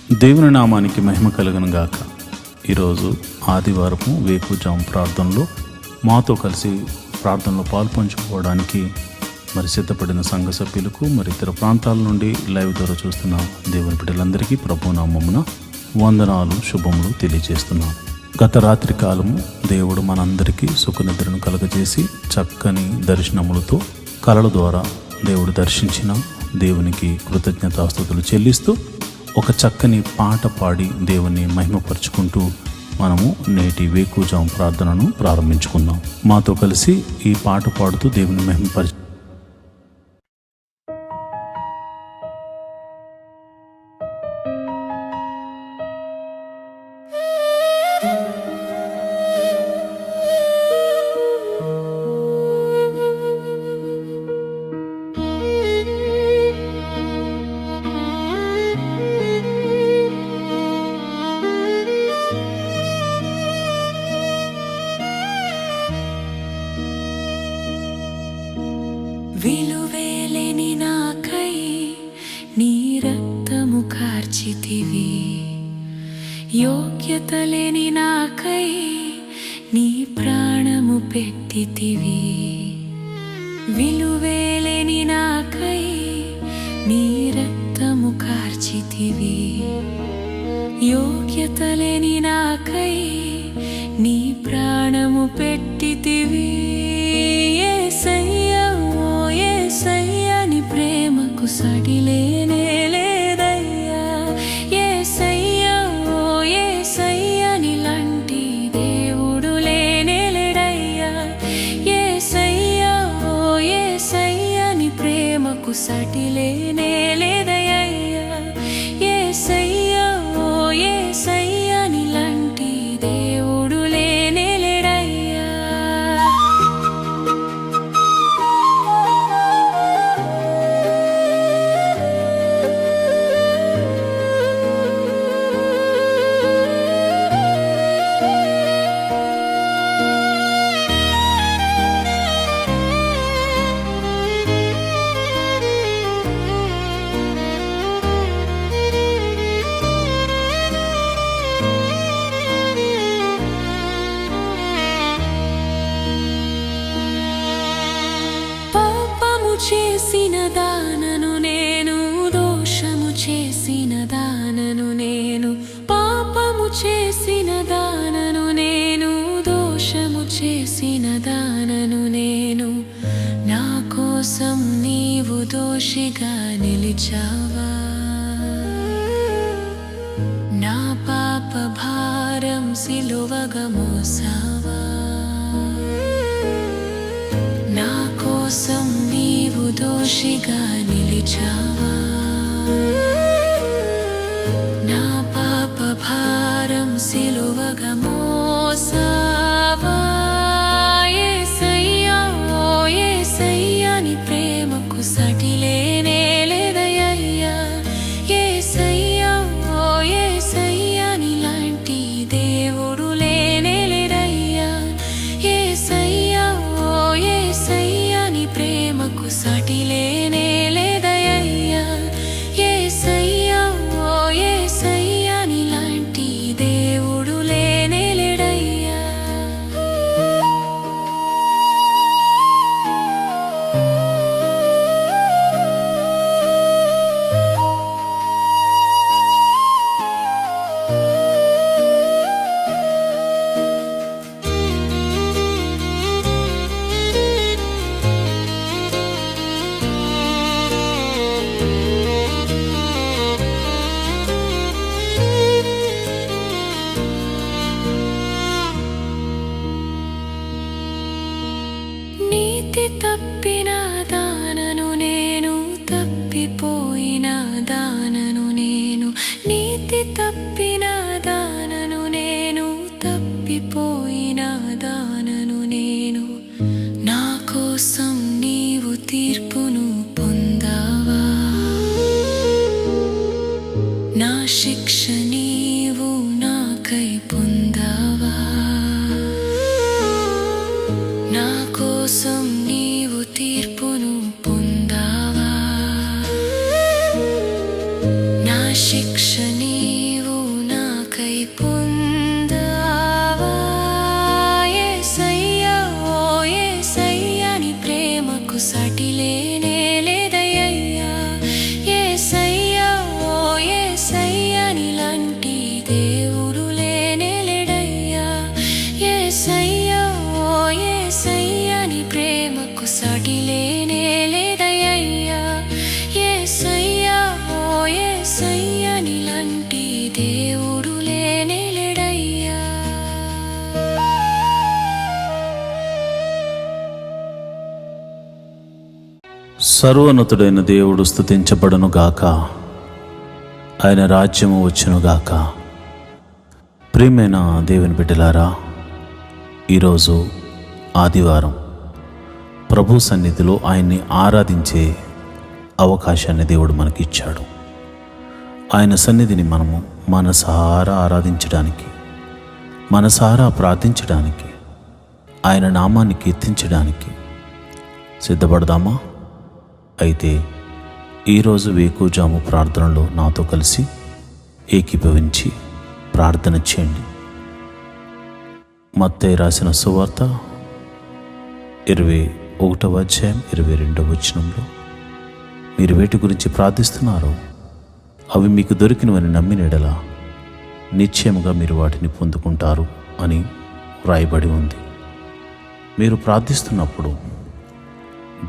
దేవుని నామానికి మహిమ కలుగును గాక. ఈరోజు ఆదివారము వేకువజాము ప్రార్థనలో మాతో కలిసి ప్రార్థనలో పాల్పంచుకోవడానికి సిద్ధపడిన సంఘ సభ్యులకు ఇతర ప్రాంతాల నుండి లైవ్ ద్వారా చూస్తున్న దేవుని బిడ్డలందరికీ ప్రభు నామమున వందనాలు, శుభములు తెలియజేస్తున్నాం. గత రాత్రి కాలము దేవుడు మనందరికీ సుఖనిద్రను కలుగజేసి చక్కని దర్శనములతో కలల ద్వారా దేవుడు దర్శించిన దేవునికి కృతజ్ఞతాస్తుతులు చెల్లిస్తూ ఒక చక్కని పాట పాడి దేవుని మహిమపరుచుకుంటూ మనము నేటి వేకువజాము ప్రార్థనను ప్రారంభించుకుందాం. మాతో కలిసి ఈ పాట పాడుతూ దేవుని మహిమపరచు. విలువేలేని నాకై నీ రక్తము కార్చితివి, యోగ్యత లేని నాకై నీ ప్రాణము పెట్టితివి. విలువేలేని నాకై నీ రక్తము కార్చితివి, యోగ్యత లేని నాకై నీ ప్రాణము పెట్టితివి. యేసయ్యని ప్రేమకు సడిలేనే లేదయ్యా. యేసయ్యా ఓ యేసయ్యని లాంటి దేవుడు లేనే లేడయ్యా. యేసయ్యా ఓ యేసయ్యని ప్రేమకు సడిలేనే లేదయ్యా. యేసయ్యా ఓ యేసయ్యని లాంటి దేవుడు లేనే లేడయ్యా. చేసిన దానను నేను, దోషము చేసిన దానను నేను. పాపము చేసిన దానను నేను, దోషము చేసిన దానను నేను. నా కోసం నీవు దోషిగా నిలిచావా, నా పాప భారం సిలువగా మోసావా. నా కోసం నీవు దోషిగా నిలిచావా, నా పాప భారం సిలువగా మోసావా. యేసయ్యా ఓ యేసయ్యని ప్రేమకు సడిలేనే లేదయ్యా. యేసయ్యా ఓ యేసయ్యని లాంటి దేవుడు లేనే లేడయ్యా. యేసయ్యా ఓ యేసయ్యని ప్రేమకు సడిలేనే లేదయ్యా. యేసయ్యా ఓ యేసయ్యని లాంటి దేవుడు లేనే లేడయ్యా. నీతి తప్పిన దానను నేను, తప్పిపోయిన దానను నేను. నీతి తప్పిన దానను నేను, తప్పిపోయిన దానను నేను. నా కోసం నీవు తీర్పును పొందావా, నా శిక్ష నీవు నాకై పొందావా. నా కోసం నీవు తీర్పును పొందావా, నా శిక్ష నీ సర్వోన్నతుడైన దేవుడు స్తుతించబడును గాక. ఆయన రాజ్యము వచ్చును గాక. ప్రియమైన దేవుని బిడ్డలారా, ఈరోజు ఆదివారం ప్రభు సన్నిధిలో ఆయన్ని ఆరాధించే అవకాశాన్ని దేవుడు మనకిచ్చాడు. ఆయన సన్నిధిని మనము మనసారా ఆరాధించడానికి, మనసారా ప్రార్థించడానికి, ఆయన నామాన్ని కీర్తించడానికి సిద్ధపడదామా? అయితే ఈరోజు వేకువజాము ప్రార్థనలో నాతో కలిసి ఏకీభవించి ప్రార్థన చేయండి. మత్తయి రాసిన సువార్త 21వ అధ్యాయం 22వ వచనంలో, మీరు వేటి గురించి ప్రార్థిస్తున్నారో అవి మీకు దొరికినవని నమ్మిన యెడల నిశ్చయముగా మీరు వాటిని పొందుకుంటారు అని వ్రాయబడి ఉంది. మీరు ప్రార్థిస్తున్నప్పుడు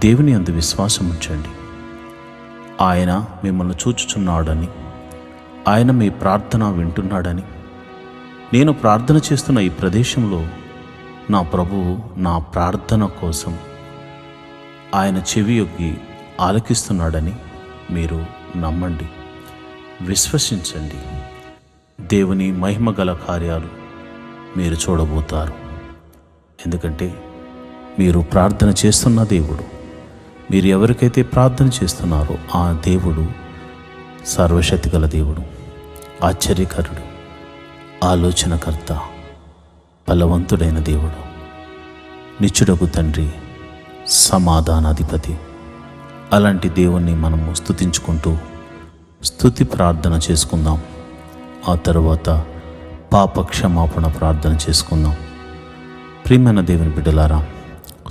దేవుని యందు విశ్వాసం ఉంచండి. ఆయన మిమ్మల్ని చూచుచున్నాడని, ఆయన మీ ప్రార్థన వింటున్నాడని, నేను ప్రార్థన చేస్తున్న ఈ ప్రదేశంలో నా ప్రభువు నా ప్రార్థన కోసం ఆయన చెవి యొగ్గి ఆలకిస్తున్నాడని మీరు నమ్మండి, విశ్వసించండి. దేవుని మహిమగల కార్యాలు మీరు చూడబోతారు. ఎందుకంటే మీరు ప్రార్థన చేస్తున్న దేవుడు, మీరు ఎవరికైతే ప్రార్థన చేస్తున్నారో ఆ దేవుడు సర్వశక్తి గల దేవుడు, ఆశ్చర్యకరుడు, ఆలోచనకర్త, బలవంతుడైన దేవుడు, నిత్యుడగు తండ్రి, సమాధానాధిపతి. అలాంటి దేవుణ్ణి మనము స్తుతించుకుంటూ స్తుతి ప్రార్థన చేసుకుందాం. ఆ తర్వాత పాప క్షమాపణ ప్రార్థన చేసుకుందాం. ప్రియమైన దేవుని బిడ్డలారా,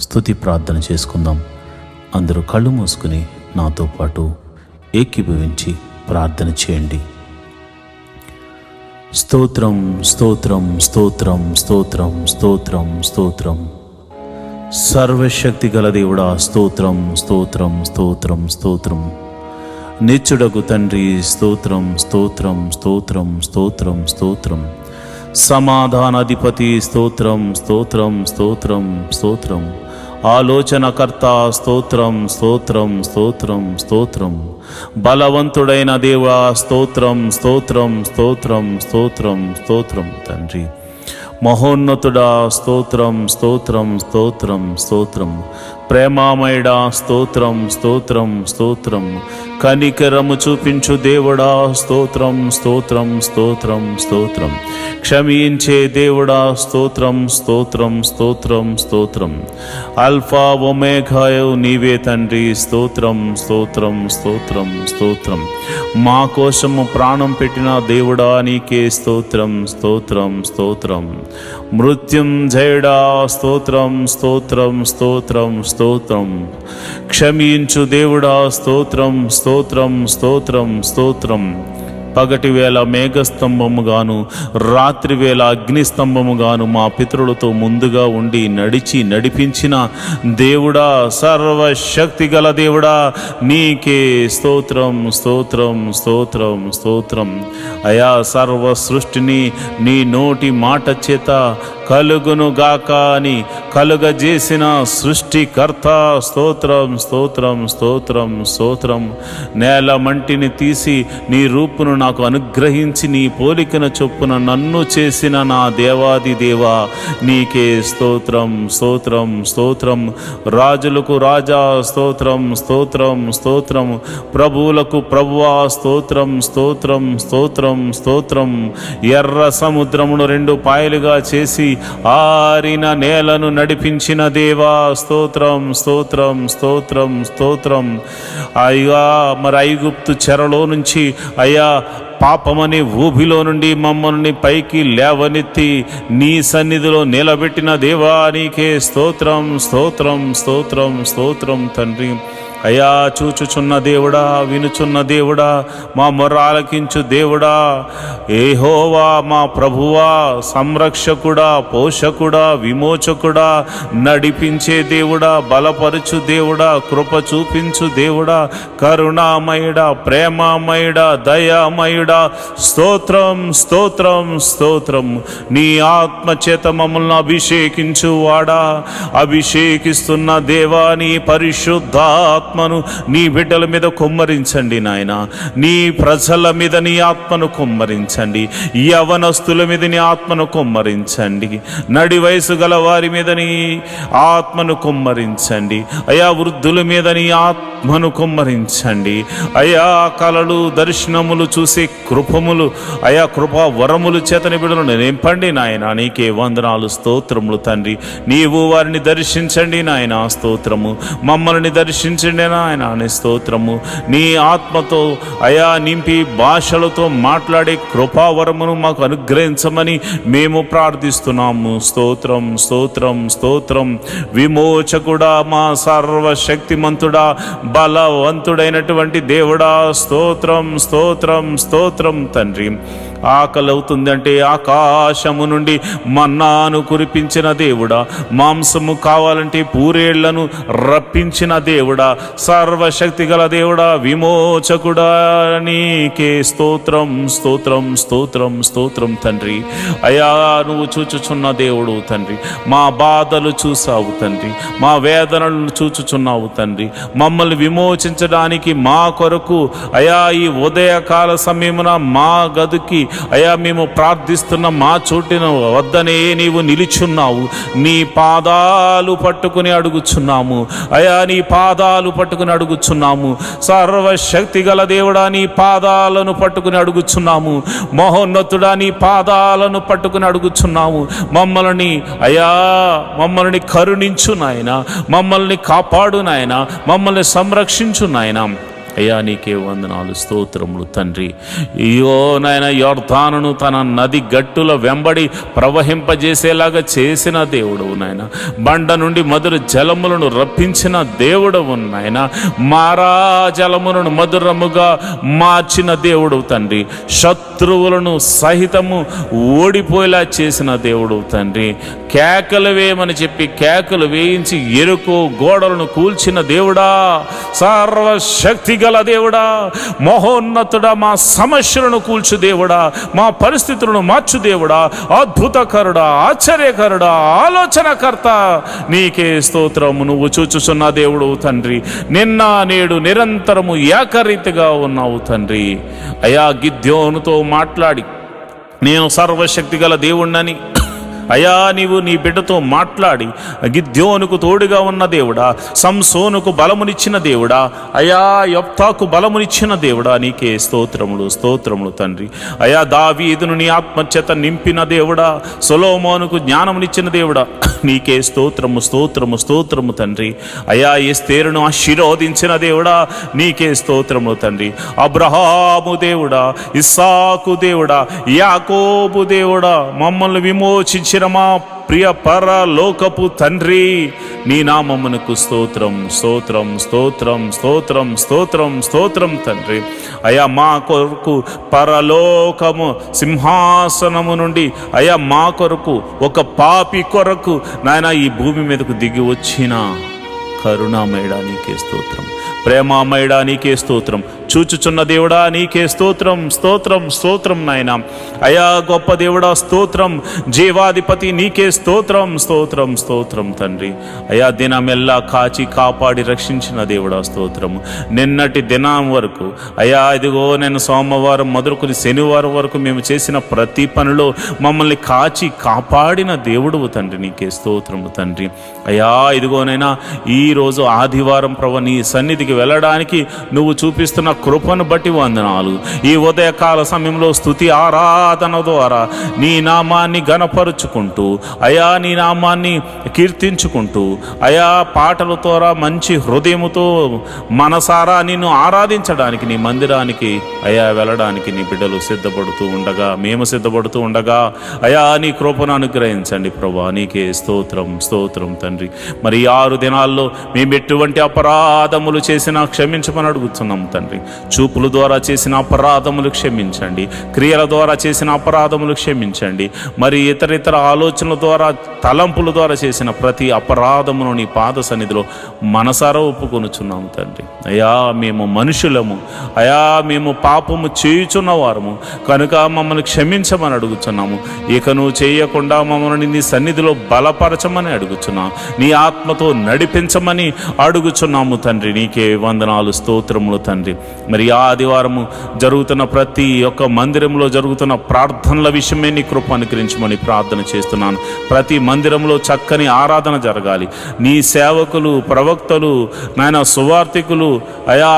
స్తుతి ప్రార్థన చేసుకుందాం. అందరూ కళ్ళు మూసుకుని నాతో పాటు ఏకీభవించి ప్రార్థన చేయండి. స్తోత్రం, స్తోత్రం, స్తోత్రం, స్తోత్రం, స్తోత్రం, స్తోత్రం. సర్వశక్తి గల దేవుడా, స్తోత్రం, స్తోత్రం, స్తోత్రం, స్తోత్రం. నిత్యుడగు తండ్రి, స్తోత్రం, స్తోత్రం, స్తోత్రం, స్తోత్రం, స్తోత్రం. సమాధానాధిపతి, స్తోత్రం, స్తోత్రం, స్తోత్రం, స్తోత్రం. ఆలోచనకర్త, స్తోత్రం, స్తోత్రం, స్తోత్రం, స్తోత్రం. బలవంతుడైన దేవా, స్తోత్రం, స్తోత్రం, స్తోత్రం, స్తోత్రం, స్తోత్రం. తండ్రి మహోన్నతుడా, స్తోత్రం, స్తోత్రం, స్తోత్రం, స్తోత్రం. ప్రేమామయుడా, స్తోత్రం, స్తోత్రం, స్తోత్రం. కనికరము చూపించు దేవుడా, స్తోత్రం, స్తోత్రం, స్తోత్రం, స్తోత్రం. క్షమించే దేవుడా, స్తోత్రం, స్తోత్రం, స్తోత్రం, స్తోత్రం. అల్ఫా ఒమేగాయు నీవే తండ్రి, స్తోత్రం, స్తోత్రం, స్తోత్రం, స్తోత్రం. మా కోసము ప్రాణం పెట్టిన దేవుడా, నీకే స్తోత్రం, స్తోత్రం, స్తోత్రం. మృత్యుంజయుడా, స్తోత్రం, స్తోత్రం, స్తోత్రం, స్తోత్రం. క్షమించు దేవుడా, స్తోత్రం, స్తోత్రం, స్తోత్రం, స్తోత్రం. పగటి వేళ మేఘస్తంభముగాను, రాత్రి వేళ అగ్నిస్తంభముగాను మా పితరులతో ముందుగా ఉండి నడిపించిన దేవుడా, సర్వశక్తి గల దేవుడా, నీకే స్తోత్రం, స్తోత్రం, స్తోత్రం, స్తోత్రం. అయా, సర్వ సృష్టిని నీ నోటి మాట చేత కలుగునుగాక అని కలుగజేసిన సృష్టికర్త, స్తోత్రం, స్తోత్రం, స్తోత్రం, స్తోత్రం. నేల మంటిని తీసి నీ రూపును నాకు అనుగ్రహించి నీ పోలికన చొప్పున నన్ను చేసిన నా దేవాది దేవా, నీకే స్తోత్రం, స్తోత్రం, స్తోత్రం. రాజులకు రాజా, స్తోత్రం, స్తోత్రం, స్తోత్రం. ప్రభువులకు ప్రభువా, స్తోత్రం, స్తోత్రం, స్తోత్రం, స్తోత్రం. ఎర్ర సముద్రమును 2 పాయలుగా చేసి ఆరిన నేలను నడిపించిన దేవా, స్తోత్రం, స్తోత్రం, స్తోత్రం, స్తోత్రం. అయ్యా, మరి ఐగుప్తు చెరలో నుంచి అయ్యా పాపమనే ఊబిలో నుండి మమ్మల్ని పైకి లేవనెత్తి నీ సన్నిధిలో నిలబెట్టిన దేవా, నీకే స్తోత్రం, స్తోత్రం, స్తోత్రం, స్తోత్రం. తండ్రి అయా, చూచుచున్న దేవుడా, వినుచున్న దేవుడా, మా మొర్ర ఆలకించు దేవుడా, యెహోవా మా ప్రభువా, సంరక్షకుడా, పోషకుడా, విమోచకుడా, నడిపించే దేవుడా, బలపరచు దేవుడా, కృప చూపించు దేవుడా, కరుణామయుడా, ప్రేమామయుడా, దయామయుడా, స్తోత్రం, స్తోత్రం, స్తోత్రం. నీ ఆత్మచేత మమ్మల్ని అభిషేకించు వాడా, అభిషేకిస్తున్న దేవా, నీ పరిశుద్ధాత్మ ఆత్మను నీ బిడ్డల మీద కుమ్మరించండి నాయన. నీ ప్రజల మీద నీ ఆత్మను కుమ్మరించండి. యవనస్తుల మీద నీ ఆత్మను కుమ్మరించండి. నడి వయసు గల వారి మీద నీ ఆత్మను కుమ్మరించండి అయా. వృద్ధుల మీద నీ ఆత్మను కుమ్మరించండి అయా. కలలు దర్శనములు చూసే కృపములు అయా, కృపా వరములు చేతని బిడ్డలను నింపండి నాయన. నీకే వందనాలు, స్తోత్రములు తండ్రి. నీవు వారిని దర్శించండి నాయన, స్తోత్రము. మమ్మల్ని దర్శించండి నాయన అని స్తోత్రము. నీ ఆత్మతో అయా నింపి భాషలతో మాట్లాడే కృపావరమును మాకు అనుగ్రహించమని మేము ప్రార్థిస్తున్నాము. స్తోత్రం, స్తోత్రం, స్తోత్రం. విమోచకుడా, మా సర్వశక్తిమంతుడా, బలవంతుడైనటువంటి దేవుడా, స్తోత్రం, స్తోత్రం, స్తోత్రం తండ్రి. ఆకలి అవుతుందంటే ఆకాశము నుండి మన్నాను కురిపించిన దేవుడా, మాంసము కావాలంటే పూరేళ్లను రప్పించిన దేవుడా, సర్వశక్తి గల దేవుడా, విమోచకుడా, నీకే స్తోత్రం, స్తోత్రం, స్తోత్రం, స్తోత్రం తండ్రి. అయా, నువ్వు చూచుచున్న దేవుడు తండ్రి. మా బాధలు చూసావు తండ్రి, మా వేదనలను చూచుచున్నావు తండ్రి. మమ్మల్ని విమోచించడానికి మా కొరకు అయా ఈ ఉదయకాల సమయమున మా గదికి అయా మేము ప్రార్థిస్తున్న మా చోటిన వద్దనే నీవు నిలిచున్నావు. నీ పాదాలు పట్టుకుని అడుగుచున్నాము అయా, నీ పాదాలు పట్టుకుని అడుగుచున్నాము. సర్వశక్తి గల దేవుడా, నీ పాదాలను పట్టుకుని అడుగుచున్నాము. మహోన్నతుడా, నీ పాదాలను పట్టుకుని అడుగుచున్నాము. మమ్మల్ని అయా, మమ్మల్ని కరుణించు నాయన, మమ్మల్ని కాపాడు నాయన, మమ్మల్ని సంరక్షించు నాయన. అయ్యా, నీకే వందనాలు, స్తోత్రములు తండ్రి. అయ్యో నాయన, యొర్దానును తన నది గట్టుల వెంబడి ప్రవహింపజేసేలాగా చేసిన దేవుడవు నాయన. బండ నుండి మధుర జలములను రప్పించిన దేవుడవు నాయన. మారా జలములను మధురముగా మార్చిన దేవుడవు తండ్రి. శత్రువులను సహితము ఓడిపోయేలా చేసిన దేవుడవు తండ్రి. కేకలు వేయమని చెప్పి కేకలు వేయించి ఎరుకో గోడలను కూల్చిన దేవుడా, సర్వశక్తి గల దేవుడా, మహోన్నతుడా, మా సమస్యలను కూల్చు దేవుడా, మా పరిస్థితులను మార్చు దేవుడా, అద్భుతకరుడా, ఆశ్చర్యకరుడా, ఆలోచనకర్త, నీకే స్తోత్రము. నువ్వు చూచుచున్న దేవుడు తండ్రి. నిన్న నేడు నిరంతరము ఏకరీతిగా ఉన్నావు తండ్రి. అయా, గిద్యోనుతో మాట్లాడి నేను సర్వశక్తి గల దేవుణ్ణని అయా నీవు నీ బిడ్డతో మాట్లాడి గిద్యోనుకు తోడుగా ఉన్న దేవుడా, సంసోనుకు బలమునిచ్చిన దేవుడా, అయా యొప్తాకు బలమునిచ్చిన దేవుడా, నీకే స్తోత్రములు, స్తోత్రములు తండ్రి. అయా, దావీదును నీ ఆత్మచేత నింపిన దేవుడా, సొలొమోనుకు జ్ఞానమునిచ్చిన దేవుడా, నీకే స్తోత్రము, స్తోత్రము, స్తోత్రము తండ్రి. అయా, ఎస్తేరును ఆశీర్వదించిన దేవుడా, నీకే స్తోత్రము తండ్రి. అబ్రహాము దేవుడా, ఇస్సాకు దేవుడా, యాకోబు దేవుడా, మమ్మల్ని విమోచించిన మా ప్రియ పరలోకపు తండ్రి, నీ నామమునకు స్తోత్రం, స్తోత్రం, స్తోత్రం, స్తోత్రం, స్తోత్రం, స్తోత్రం తండ్రి. అయా, మా కొరకు పరలోకము సింహాసనము నుండి అయా మా కొరకు ఒక పాపి కొరకు నాయన ఈ భూమి మీదకు దిగి వచ్చిన కరుణామయుడా, నీకే స్తోత్రం. ప్రేమామయుడా, నీకే స్తోత్రం. చూచుచున్న దేవుడా, నీకే స్తోత్రం, స్తోత్రం, స్తోత్రం నాయన. అయా గొప్ప దేవుడా, స్తోత్రం. జీవాధిపతి, నీకే స్తోత్రం, స్తోత్రం, స్తోత్రం తండ్రి. అయా, దినమెల్లా కాచి కాపాడి రక్షించిన దేవుడా, స్తోత్రము. నిన్నటి దినం వరకు అయా ఇదిగో నేను సోమవారం మొదలుకొని శనివారం వరకు మేము చేసిన ప్రతి పనిలో మమ్మల్ని కాచి కాపాడిన దేవుడు తండ్రి, నీకే స్తోత్రము తండ్రి. అయా ఇదిగోనైనా ఈరోజు ఆదివారం ప్రభు నీ సన్నిధికి వెళ్ళడానికి నువ్వు చూపిస్తున్న కృపను బట్టి వందనాలు. ఈ ఉదయకాల సమయంలో స్తుతి ఆరాధన ద్వారా నీ నామాన్ని గణపరుచుకుంటూ అయా నీ నామాన్ని కీర్తించుకుంటూ అయా పాటల ద్వారా మంచి హృదయముతో మనసారా నిన్ను ఆరాధించడానికి నీ మందిరానికి అయా వెళ్ళడానికి నీ బిడ్డలు సిద్ధపడుతూ ఉండగా, మేము సిద్ధపడుతూ ఉండగా అయా నీ కృపను అనుగ్రహించండి ప్రభా, నీకే స్తోత్రం, స్తోత్రం తండ్రి. మరి 6 దినాల్లో మేము ఎటువంటి అపరాధములు చేసినా క్షమించమని అడుగుతున్నాం తండ్రి. చూపుల ద్వారా చేసిన అపరాధములు క్షమించండి, క్రియల ద్వారా చేసిన అపరాధములు క్షమించండి, మరి ఇతర ఆలోచనల ద్వారా తలంపుల ద్వారా చేసిన ప్రతి అపరాధమును నీ పాద సన్నిధిలో మనసారా ఒప్పుకొనుచున్నాము తండ్రి. అయా మేము మనుషులము, అయా మేము పాపము చేయుచున్న వారము కనుక మమ్మల్ని క్షమించమని అడుగుచున్నాము. ఇక నువ్వు చేయకుండా మమ్మల్ని నీ సన్నిధిలో బలపరచమని అడుగుచున్నాము. నీ ఆత్మతో నడిపించమని అడుగుచున్నాము తండ్రి. నీకే వందనాలు, స్తోత్రములు తండ్రి. మరి ఆదివారము జరుగుతున్న ప్రతి ఒక్క మందిరంలో జరుగుతున్న ప్రార్థనల విషయమే నీ కృప అనుగ్రహించమని ప్రార్థన చేస్తున్నాను. ప్రతి మందిరంలో చక్కని ఆరాధన జరగాలి. నీ సేవకులు, ప్రవక్తలు, నాయన సువార్థికులు, అయా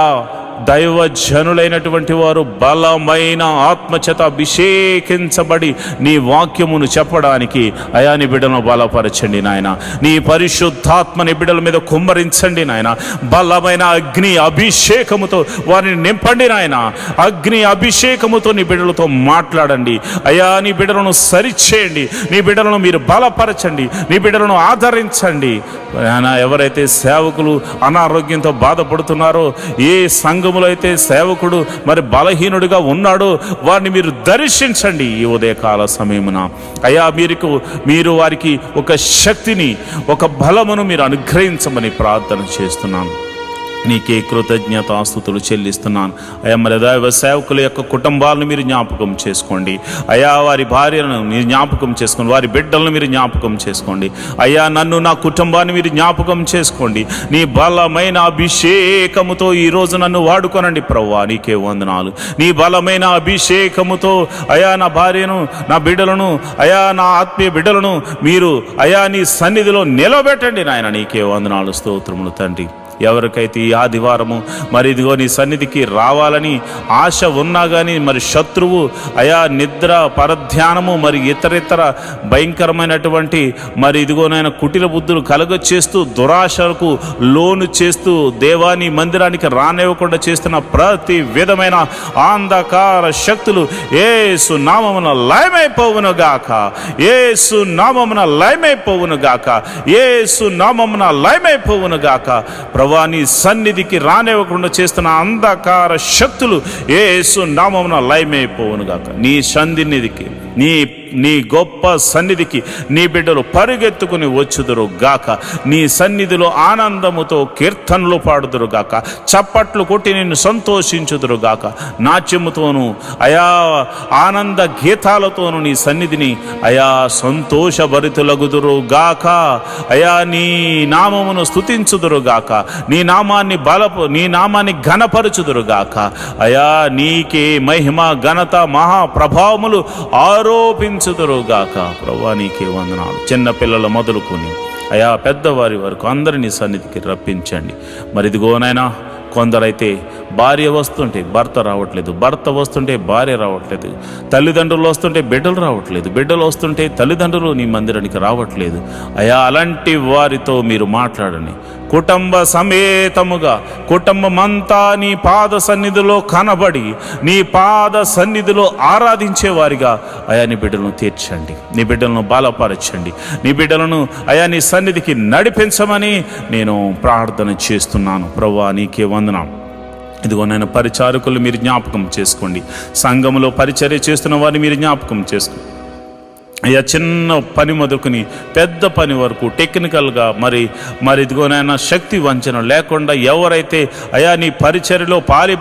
దైవజనులైనటువంటి వారు బలమైన ఆత్మచేత అభిషేకించబడి నీ వాక్యమును చెప్పడానికి అయా నీ బిడ్డలను బలపరచండి నాయన. నీ పరిశుద్ధాత్మని బిడ్డల మీద కుమ్మరించండి నాయన. బలమైన అగ్ని అభిషేకముతో వారిని నింపండి నాయన. అగ్ని అభిషేకముతో నీ బిడ్డలతో మాట్లాడండి అయా. నీ బిడ్డలను సరిచేయండి, నీ బిడ్డలను మీరు బలపరచండి, నీ బిడ్డలను ఆదరించండి నాయన. ఎవరైతే సేవకులు అనారోగ్యంతో బాధపడుతున్నారో, ఏ సంఘములో అయితే సేవకుడు మరి బలహీనుడిగా ఉన్నాడో వారిని మీరు దర్శించండి ఈ ఉదయకాల సమయమున అయ్యా. మీరు వారికి ఒక శక్తిని, ఒక బలమును మీరు అనుగ్రహించమని ప్రార్థన చేస్తున్నాను. నీకే కృతజ్ఞతాస్తుతులు చెల్లిస్తున్నాను అయ్యా. మరి దైవ సేవకుల యొక్క కుటుంబాలను మీరు జ్ఞాపకం చేసుకోండి అయ్యా. వారి భార్యలను మీరు జ్ఞాపకం చేసుకోండి, వారి బిడ్డలను మీరు జ్ఞాపకం చేసుకోండి అయ్యా. నన్ను, నా కుటుంబాన్ని మీరు జ్ఞాపకం చేసుకోండి. నీ బలమైన అభిషేకముతో ఈరోజు నన్ను వాడుకోనండి ప్రభువా. నీకే వందనాలు. నీ బలమైన అభిషేకముతో అయా నా భార్యను, నా బిడ్డలను అయా, నా ఆత్మీయ బిడ్డలను మీరు అయా నీ సన్నిధిలో నిలబెట్టండి నాయన. నీకే వందనాలు, స్తోత్రములు తండ్రి. ఎవరికైతే ఈ ఆదివారము మరి ఇదిగో నీ సన్నిధికి రావాలని ఆశ ఉన్నా కానీ మరి శత్రువు అయా నిద్ర, పరధ్యానము, మరి ఇతరితర భయంకరమైనటువంటి మరి ఇదిగోనైనా కుటిల బుద్ధులు కలగచేస్తూ దురాశలకు లోను చేస్తూ దేవాని మందిరానికి రానివ్వకుండా చేస్తున్న ప్రతి విధమైన అంధకార శక్తులు యేసు నామమున లయమైపోవును గాక, యేసు నామమున లయమైపోవును గాక, యేసు నామమున లయమైపోవును గాక. నీ సన్నిధికి రానివ్వకుండా చేస్తున్న అంధకార శక్తులు యేసు నామమున లయమైపోవును గాక. నీ సన్నిధికి, నీ గొప్ప సన్నిధికి నీ బిడ్డలు పరిగెత్తుకుని వచ్చుదురు గాక. నీ సన్నిధిలో ఆనందముతో కీర్తనలు పాడుదురు గాక, చప్పట్లు కొట్టి నిన్ను సంతోషించుదురు గాక. నాట్యముతోనూ అయా ఆనంద గీతాలతోనూ నీ సన్నిధిని అయా సంతోషభరితులగుదురు గాక. అయా నీ నామమును స్తుతించుదురు గాక, నీ నామాన్ని ఘనపరచుదురు గాక. అయా నీకే మహిమ, ఘనత, మహాప్రభావములు ఆరోపించుదురుగాక. ప్రభువా నీకే వందనాలు. చిన్న పిల్లల మొదలుకొని అయా పెద్దవారి వరకు అందరినీ సన్నిధికి రప్పించండి. మరి ఇదిగోనైనా కొందరైతే భార్య వస్తుంటే భర్త రావట్లేదు, భర్త వస్తుంటే భార్య రావట్లేదు, తల్లిదండ్రులు వస్తుంటే బిడ్డలు రావట్లేదు, బిడ్డలు వస్తుంటే తల్లిదండ్రులు నీ మందిరానికి రావట్లేదు అయా. అలాంటి వారితో మీరు మాట్లాడండి. కుటుంబ సమేతముగా కుటుంబమంతా నీ పాద సన్నిధిలో కనబడి నీ పాద సన్నిధిలో ఆరాధించే వారిగా అయా నీ బిడ్డలను తీర్చండి, నీ బిడ్డలను బలపరచండి, నీ బిడ్డలను అయా నీ సన్నిధికి నడిపించమని నేను ప్రార్థన చేస్తున్నాను. ప్రభువా నీకే వందనం. ఇదిగో నేను పరిచారకులు మీరు జ్ఞాపకం చేసుకోండి. సంఘంలో పరిచర్య చేస్తున్న వారిని మీరు జ్ఞాపకం చేసుకోండి అయ్యా. చిన్న పని మొదలుకొని పెద్ద పని వరకు టెక్నికల్గా మరి ఇదిగోనైనా శక్తి వంచన లేకుండా ఎవరైతే అయా నీ పరిచర్యలో పాలి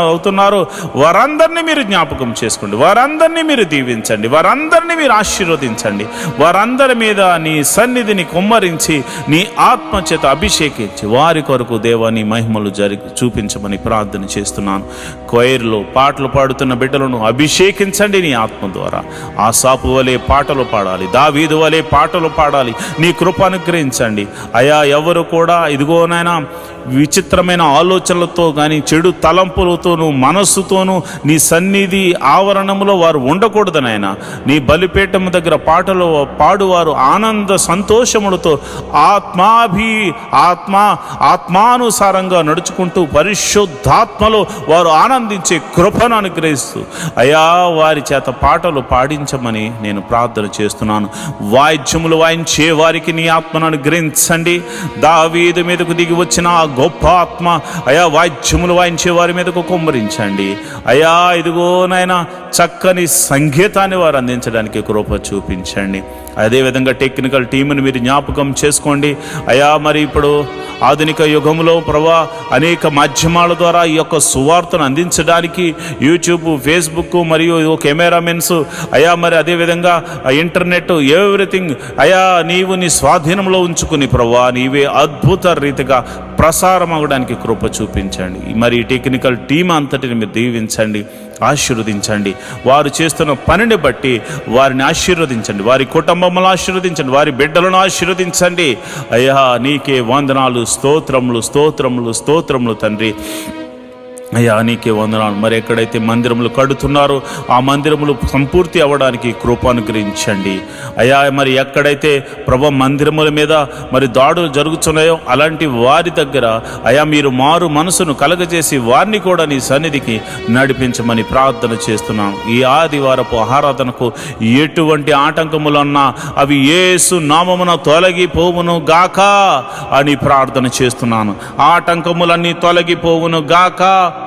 అవుతున్నారో వారందరినీ మీరు జ్ఞాపకం చేసుకోండి, వారందరినీ మీరు దీవించండి, వారందరినీ మీరు ఆశీర్వదించండి. వారందరి మీద నీ సన్నిధిని కుమ్మరించి నీ ఆత్మచేత అభిషేకించి వారి కొరకు దేవా నీ మహిమలు చూపించమని ప్రార్థన చేస్తున్నాను. కొయిర్లో పాటలు పాడుతున్న బిడ్డలను అభిషేకించండి నీ ఆత్మ ద్వారా. ఆసాపు వలె పాటలు పాడాలి, దావీదు వలె పాటలు పాడాలి. నీ కృప అనుగ్రహించండి అయా. ఎవరు కూడా ఇదిగోనైనా విచిత్రమైన ఆలోచనలతో కానీ చెడు తలంపులతోనూ మనస్సుతోనూ నీ సన్నిధి ఆవరణంలో వారు ఉండకూడదనైనా. నీ బలిపీఠం దగ్గర పాటలు పాడువారు ఆనంద సంతోషములతో ఆత్మానుసారంగా నడుచుకుంటూ పరిశుద్ధాత్మలో వారు ఆనందించే కృపను అనుగ్రహిస్తూ అయా వారి చేత పాటలు పాడించమని నేను ప్రార్థన చేస్తున్నాను. వాయిద్యములు వాయించే వారికి నీ ఆత్మను అనుగ్రహించండి. దావీదు మీదకు దిగి వచ్చిన గొప్ప ఆత్మ అయా వాయిద్యములు వాయించే వారి మీదకు కుమ్మరించండి అయా. ఇదిగోనైనా చక్కని సంగీతాన్ని వారు అందించడానికి కృప చూపించండి. అదేవిధంగా టెక్నికల్ టీంని మీరు జ్ఞాపకం చేసుకోండి అయా. మరి ఇప్పుడు ఆధునిక యుగంలో ప్రభా అనేక మాధ్యమాల ద్వారా ఈ యొక్క సువార్తను అందించడానికి యూట్యూబ్, ఫేస్బుక్ మరియు కెమెరామెన్స్ అయా, మరి అదేవిధంగా ఇంటర్నెట్ ఎవ్రీథింగ్ అయా నీవు నీ స్వాధీనంలో ఉంచుకుని ప్రభా నీవే అద్భుత రీతిగా ప్రసారం అవ్వడానికి కృప చూపించండి. మరి ఈ టెక్నికల్ టీం అంతటిని మీరు దీవించండి, ఆశీర్వదించండి. వారు చేస్తున్న పనిని బట్టి వారిని ఆశీర్వదించండి, వారి కుటుంబములను ఆశీర్వదించండి, వారి బిడ్డలను ఆశీర్వదించండి. అయ్యా నీకే వందనాలు, స్తోత్రములు స్తోత్రములు స్తోత్రములు తండ్రి. అయ్యా నీకే వందనాలు. మరి ఎక్కడైతే మందిరములు కడుతున్నారో ఆ మందిరములు సంపూర్తి అవ్వడానికి కృప అనుగ్రహించండి అయ్యా. మరి ఎక్కడైతే ప్రభు మందిరముల మీద మరి దాడులు జరుగుతున్నాయో అలాంటి వారి దగ్గర అయ్యా మీరు మారు మనసును కలగజేసి వారిని కూడా నీ సన్నిధికి నడిపించమని ప్రార్థన చేస్తున్నాను. ఈ ఆదివారపు ఆరాధనకు ఎటువంటి ఆటంకములన్నా అవి యేసు నామమున తొలగిపోవును గాక అని ప్రార్థన చేస్తున్నాను. ఆటంకములన్నీ తొలగిపోవును గాక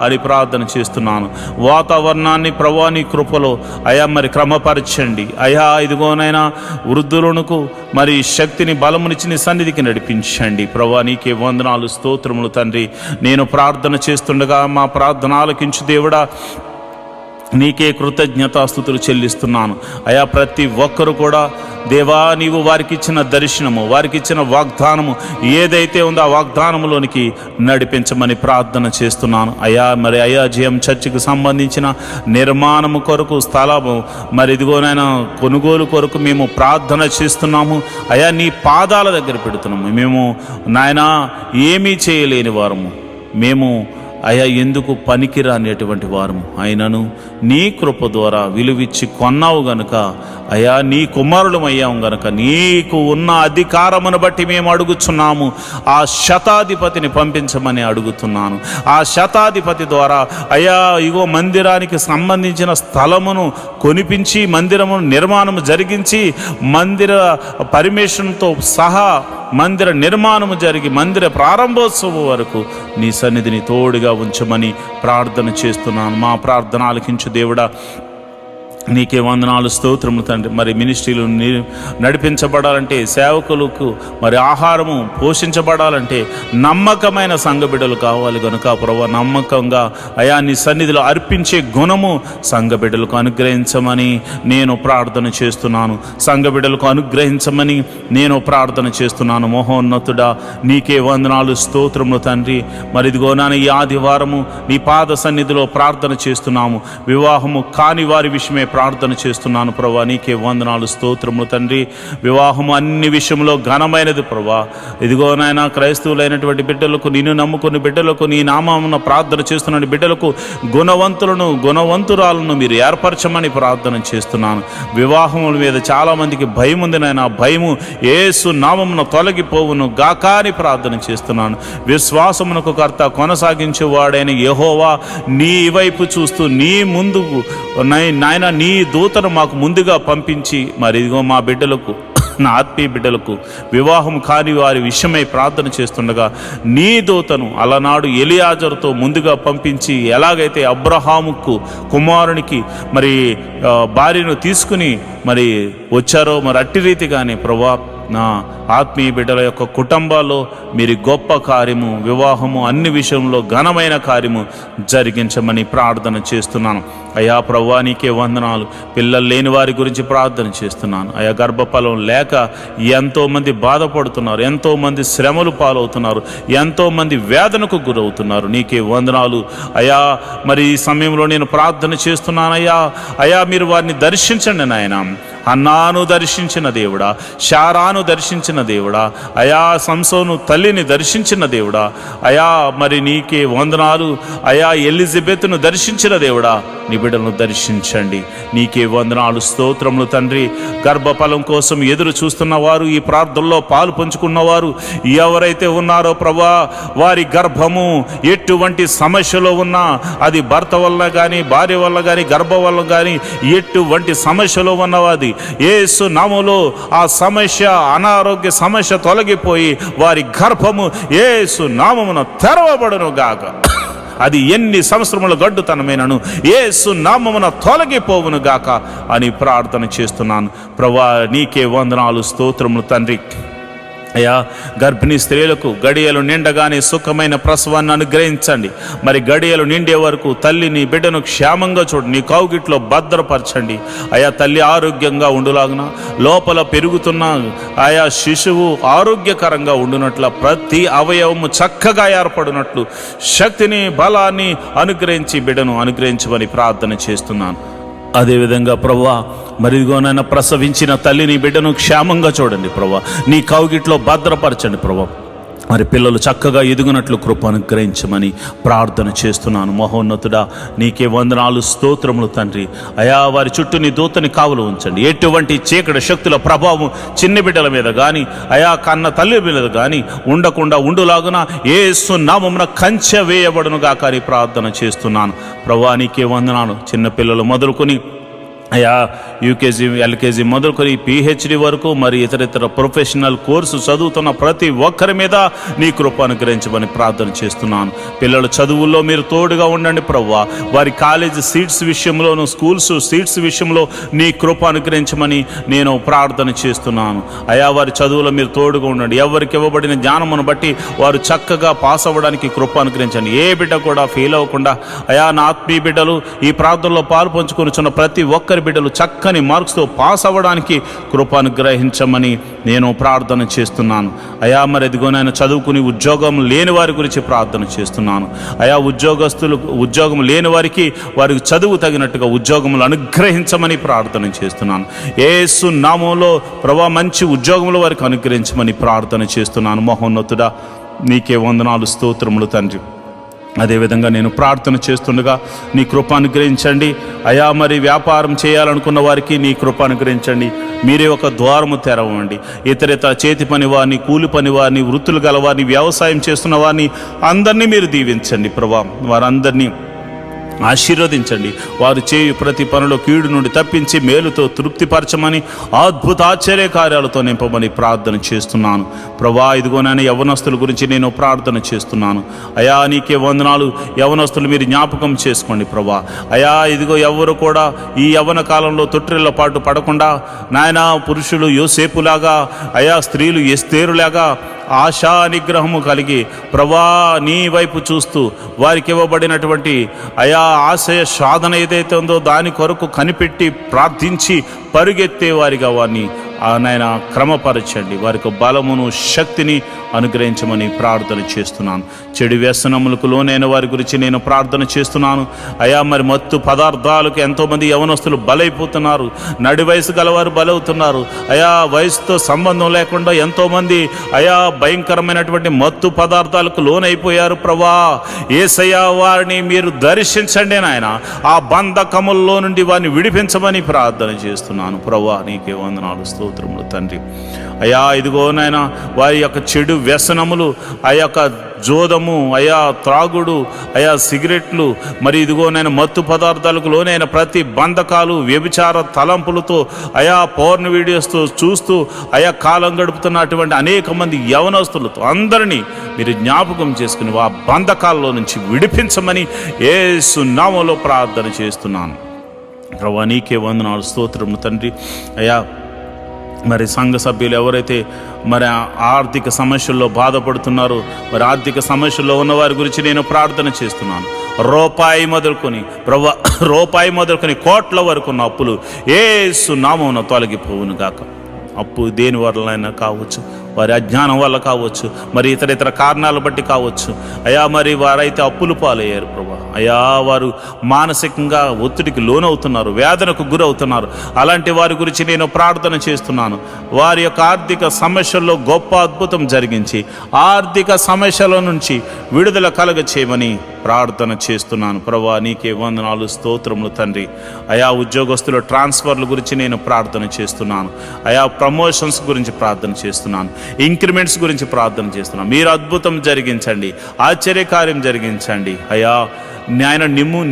అని ప్రార్థన చేస్తున్నాను. వాతావరణాన్ని ప్రభువా నీ కృపలో అయా మరి క్రమపరచండి అయా. ఇదిగోనైనా వృద్ధులకు మరి శక్తిని బలమునిచ్చి నీ సన్నిధికి నడిపించండి ప్రభువా. నీకే వందనాలు, స్తోత్రములు తండ్రి. నేను ప్రార్థన చేస్తుండగా మా ప్రార్థన ఆలకించు దేవుడా, నీకే కృతజ్ఞతాస్తుతులు చెల్లిస్తున్నాను అయా. ప్రతి ఒక్కరు కూడా దేవా నీవు వారికి ఇచ్చిన దర్శనము, వారికి ఇచ్చిన వాగ్దానము ఏదైతే ఉందో ఆ వాగ్దానములోనికి నడిపించమని ప్రార్థన చేస్తున్నాను అయా. మరి అయాజీఎం చర్చికి సంబంధించిన నిర్మాణము కొరకు స్థలము మరి ఇదిగోనైనా కొనుగోలు కొరకు మేము ప్రార్థన చేస్తున్నాము అయా. నీ పాదాల దగ్గర పెడుతున్నాము. మేము నాయనా ఏమీ చేయలేని వారము, మేము అయా ఎందుకు పనికిరానేటువంటి వారము, అయినను నీ కృప ద్వారా విలువిచ్చి కొన్నావు గనుక అయా నీ కుమారులమయ్యాము గనుక నీకు ఉన్న అధికారమును బట్టి మేము అడుగుచున్నాము. ఆ శతాధిపతిని పంపించమని అడుగుతున్నాను. ఆ శతాధిపతి ద్వారా అయా ఇగో మందిరానికి సంబంధించిన స్థలమును కొనిపించి మందిరము నిర్మాణము జరిగించి మందిర పర్మిషన్తో సహా మందిర నిర్మాణము జరిగి మందిర ప్రారంభోత్సవం వరకు నీ సన్నిధిని తోడుగా ఉంచమని ప్రార్థన చేస్తున్నాను. మా ప్రార్థన ఆలకించు దేవుడా, నీకే వందనాలు, స్తోత్రములు తండ్రి. మరి మినిస్ట్రీలు నడిపించబడాలంటే, సేవకులకు మరి ఆహారము పోషించబడాలంటే నమ్మకమైన సంఘ బిడ్డలు కావాలి కనుక ప్రభువా నమ్మకంగా అయా నీ సన్నిధిలో అర్పించే గుణము సంఘ బిడ్డలకు అనుగ్రహించమని నేను ప్రార్థన చేస్తున్నాను. సంఘ బిడ్డలకు అనుగ్రహించమని నేను ప్రార్థన చేస్తున్నాను. మహోన్నతుడా నీకే వందనాలు, స్తోత్రములు తండ్రి. మరి ఇదిగోనా ఈ ఆదివారము నీ పాద సన్నిధిలో ప్రార్థన చేస్తున్నాము. వివాహము కాని వారి విషయమే ప్రార్థన చేస్తున్నాను ప్రభా. నీకే వందనాలు, స్తోత్రములు తండ్రి. వివాహము అన్ని విషయంలో ఘనమైనది ప్రభా. ఇదిగో నాయన క్రైస్తవులైనటువంటి బిడ్డలకు, నిన్ను నమ్ముకుని బిడ్డలకు, నీ నామమున ప్రార్థన చేస్తున్న బిడ్డలకు గుణవంతురాలను మీరు ఏర్పరచమని ప్రార్థన చేస్తున్నాను. వివాహముల మీద చాలామందికి భయం ఉంది నాయన. భయము యేసు నామమున తొలగిపోవును గాక అని ప్రార్థన చేస్తున్నాను. విశ్వాసమునకు కర్త కొనసాగించేవాడైన యెహోవా నీ వైపు చూస్తూ నీ ముందుకు నాయన నీ దూతను మాకు ముందుగా పంపించి మరి ఇదిగో మా బిడ్డలకు, నా ఆత్మీయ బిడ్డలకు వివాహం కాని వారి విషయమై ప్రార్థన చేస్తుండగా నీ దూతను అలనాడు ఎలియాజరుతో ముందుగా పంపించి ఎలాగైతే అబ్రహాముకు కుమారునికి మరి భార్యను తీసుకుని మరి వచ్చారో మరి అట్టి రీతిగానే ప్రభా నా ఆత్మీయ బిడ్డల యొక్క కుటుంబాల్లో మీరు గొప్ప కార్యము, వివాహము అన్ని విషయంలో ఘనమైన కార్యము జరిగించమని ప్రార్థన చేస్తున్నాను అయా. ప్రభువా నీకే వందనాలు. పిల్లలు లేని వారి గురించి ప్రార్థన చేస్తున్నాను అయా. గర్భఫలం లేక ఎంతోమంది బాధపడుతున్నారు, ఎంతోమంది శ్రమలు పాలవుతున్నారు, ఎంతోమంది వేదనకు గురవుతున్నారు. నీకే వందనాలు అయా. మరి ఈ సమయంలో నేను ప్రార్థన చేస్తున్నానయ్యా. అయా మీరు వారిని దర్శించండి నాయన. హన్నాను దర్శించిన దేవుడా, శారాను దర్శించిన దేవుడా, అయా సంసోను తల్లిని దర్శించిన దేవుడా అయా. మరి నీకే వందనాలు అయా. ఎలిజబెత్ను దర్శించిన దేవుడా నీ బిడ్డలను దర్శించండి. నీకే వందనాలు, స్తోత్రములు తండ్రి. గర్భఫలం కోసం ఎదురు చూస్తున్న వారు, ఈ ప్రార్థనలో పాలు పంచుకున్నవారు ఎవరైతే ఉన్నారో ప్రభా, వారి గర్భము ఎటువంటి సమస్యలో ఉన్నా, అది భర్త వల్ల కానీ, భార్య వల్ల కానీ, గర్భం వల్ల కానీ, ఎటువంటి సమస్యలో ఉన్నవాది యేసు నామములో ఆ సమస్య, అనారోగ్య సమస్య తొలగిపోయి వారి గర్భము యేసు నామమున తెరవబడును గాక. అది ఎన్ని సంవత్సరముల గడ్డుతనమైనను యేసు నామమున తొలగిపోవును గాక అని ప్రార్థన చేస్తున్నాను. ప్రభువా నీకే వందనాలు, స్తోత్రములు తండ్రి. అయ్యా, గర్భిణీ స్త్రీలకు గడియలు నిండగానే సుఖమైన ప్రసవాన్ని అనుగ్రహించండి. మరి గడియలు నిండే వరకు తల్లిని బిడ్డను క్షేమంగా చూడు, నీ కౌగిట్లో భద్రపరచండి. అయా తల్లి ఆరోగ్యంగా ఉండులాగున, లోపల పెరుగుతున్న ఆయా శిశువు ఆరోగ్యకరంగా ఉండునట్ల, ప్రతి అవయవము చక్కగా ఏర్పడినట్లు శక్తిని బలాన్ని అనుగ్రహించి బిడ్డను అనుగ్రహించమని ప్రార్థన చేస్తున్నాను. అదేవిధంగా ప్రభువా, మరిదిగోనైనా ప్రసవించిన తల్లిని బిడ్డను క్షేమంగా చూడండి ప్రభువా, నీ కౌగిట్లో భద్రపరచండి ప్రభువా. మరి పిల్లలు చక్కగా ఎదుగునట్లు కృప అనుగ్రహించమని ప్రార్థన చేస్తున్నాను. మహోన్నతుడా నీకే వందనాలు, స్తోత్రములు తండ్రి. అయా వారి చుట్టూ నీ దూతని కావలు ఉంచండి. ఎటువంటి చీకటి శక్తుల ప్రభావం చిన్న బిడ్డల మీద కానీ అయా కన్న తల్లి మీద కానీ ఉండకుండా ఉండులాగున యేసు నామమున కంచె వేయబడును గాక అని ప్రార్థన చేస్తున్నాను. ప్రభువా నీకే వందనాలు. చిన్నపిల్లలు మొదలుకొని అయా యూకేజీ, ఎల్కేజీ మొదలుకొని PhD వరకు మరి ఇతర ప్రొఫెషనల్ కోర్సు చదువుతున్న ప్రతి ఒక్కరి మీద నీ కృప అనుగ్రహించమని ప్రార్థన చేస్తున్నాను. పిల్లల చదువుల్లో మీరు తోడుగా ఉండండి ప్రభువా. వారి కాలేజీ సీట్స్ విషయంలోను, స్కూల్స్ సీట్స్ విషయంలో నీ కృప అనుగ్రహించమని నేను ప్రార్థన చేస్తున్నాను. అయా వారి చదువులో మీరు తోడుగా ఉండండి. ఎవరికి ఇవ్వబడిన జ్ఞానమును బట్టి వారు చక్కగా పాస్ అవ్వడానికి కృప అనుగ్రహించండి. ఏ బిడ్డ కూడా ఫెయిల్ అవ్వకుండా అయా నా ఆత్మీయ బిడ్డలు ఈ ప్రార్థనలో పాలు పంచుకొనిచున్న ప్రతి ఒక్కరి బిడ్డలు చక్కని మార్క్స్తో పాస్ అవ్వడానికి కృప అనుగ్రహించమని నేను ప్రార్థన చేస్తున్నాను. అయా మరి ఎదిగోనైనా చదువుకుని ఉద్యోగం లేని వారి గురించి ప్రార్థన చేస్తున్నాను. అయా ఉద్యోగం లేని వారికి చదువు తగినట్టుగా ఉద్యోగములు అనుగ్రహించమని ప్రార్థన చేస్తున్నాను. యేసు నామములో ప్రభువా మంచి ఉద్యోగములు వారికి అనుగ్రహించమని ప్రార్థన చేస్తున్నాను. మహోన్నతుడా నీకే వందనాలు, స్తోత్రములు తండ్రి. అదేవిధంగా నేను ప్రార్థన చేస్తుండగా నీ కృప అనుగ్రహించండి. అయా మరి వ్యాపారం చేయాలనుకున్న వారికి నీ కృప అనుగ్రహించండి. మీరే ఒక ద్వారము తెరవండి. ఇతర చేతి పని వారిని, కూలి పని వారిని, వృత్తులు గల వారిని, వ్యవసాయం చేస్తున్న వారిని అందరినీ మీరు దీవించండి ప్రభా. వారందరినీ ఆశీర్వదించండి. వారు చేయు ప్రతి పనిలో కీడు నుండి తప్పించి మేలుతో తృప్తిపరచమని, అద్భుత ఆశ్చర్య కార్యాలతో నింపమని ప్రార్థన చేస్తున్నాను ప్రభా. ఇదిగోనైనా యవనస్తుల గురించి నేను ప్రార్థన చేస్తున్నాను. అయా నీకే వందనాలు. యవనస్తులు మీరు జ్ఞాపకం చేసుకోండి ప్రభా. అయా ఇదిగో ఎవరు కూడా ఈ యవన కాలంలో తొట్టిళ్ళ పాటు పడకుండా నాయనా పురుషులు యోసేపులాగా, అయా స్త్రీలు ఎస్తేరులాగా ఆశా నిగ్రహము కలిగి ప్రభా నీ వైపు చూస్తూ వారికి ఇవ్వబడినటువంటి అయా ఆశయ సాధన ఏదైతే ఉందో దాని కొరకు కనిపెట్టి ప్రార్థించి పరుగెత్తే వారిగా వారిని నాయన క్రమపరచండి. వారికి బలమును శక్తిని అనుగ్రహించమని ప్రార్థన చేస్తున్నాను. చెడు వ్యసనములకు లోనైన వారి గురించి నేను ప్రార్థన చేస్తున్నాను. అయా మరి మత్తు పదార్థాలకు ఎంతోమంది యవనస్తులు బలైపోతున్నారు. నడి వయసు గలవారు బలవుతున్నారు. అయా వయసుతో సంబంధం లేకుండా ఎంతోమంది అయా భయంకరమైనటువంటి మత్తు పదార్థాలకు లోనైపోయారు ప్రభా. యేసయ్యా వారిని మీరు దర్శించండి నాయన. ఆ బంధకముల్లో నుండి వారిని విడిపించమని ప్రార్థన చేస్తున్నాను ప్రభా. నీకే వందనాలు, స్తోత్రములు తండ్రి. అయా ఇదిగో నాయన వారి యొక్క చెడు వ్యసనములు, ఆ యొక్క జోదము, అయా త్రాగుడు, అయా సిగరెట్లు, మరి ఇదిగో నేను మత్తు పదార్థాలకు లోనైన ప్రతి బంధకాలు, వ్యభిచార తలంపులతో అయా పోర్న్ వీడియోస్తో చూస్తూ అయా కాలం గడుపుతున్నటువంటి అనేక మంది యవనస్తులతో అందరినీ మీరు జ్ఞాపకం చేసుకుని ఆ బంధకాల్లో నుంచి విడిపించమని యేసు నామములో ప్రార్థన చేస్తున్నాను ప్రభువా. నీకే వందనాలు, స్తోత్రములు తండ్రి. అయా మరి సంఘ సభ్యులు ఎవరైతే మరి ఆర్థిక సమస్యల్లో బాధపడుతున్నారో, మరి ఆర్థిక సమస్యల్లో ఉన్న వారి గురించి నేను ప్రార్థన చేస్తున్నాను. రూపాయి మొదలుకొని కోట్ల వరకు ఉన్న అప్పులు యేసు నామమున తొలగిపోవును గాక. అప్పు దేని వల్లైనా కావచ్చు, వారి అజ్ఞానం వల్ల కావచ్చు, మరి ఇతర కారణాలు బట్టి కావచ్చు. అయా మరి వారైతే అప్పులు పాలయ్యారు ప్రభా. అయా వారు మానసికంగా ఒత్తిడికి లోనవుతున్నారు, వేదనకు గురవుతున్నారు. అలాంటి వారి గురించి నేను ప్రార్థన చేస్తున్నాను. వారి యొక్క ఆర్థిక సమస్యల్లో గొప్ప అద్భుతం జరిగించి ఆర్థిక సమస్యల నుంచి విడుదల కలగ చేయమని ప్రార్థన చేస్తున్నాను ప్రభా. నీకే వందనాలు, స్తోత్రములు తండ్రి. అయా ఉద్యోగస్తుల ట్రాన్స్ఫర్ల గురించి నేను ప్రార్థన చేస్తున్నాను. అయా ప్రమోషన్స్ గురించి ప్రార్థన చేస్తున్నాను. ఇంక్రిమెంట్స్ గురించి ప్రార్థన చేస్తున్నాను. మీరు అద్భుతం జరిగించండి, ఆశ్చర్యకార్యం జరిగించండి. అయా నాయన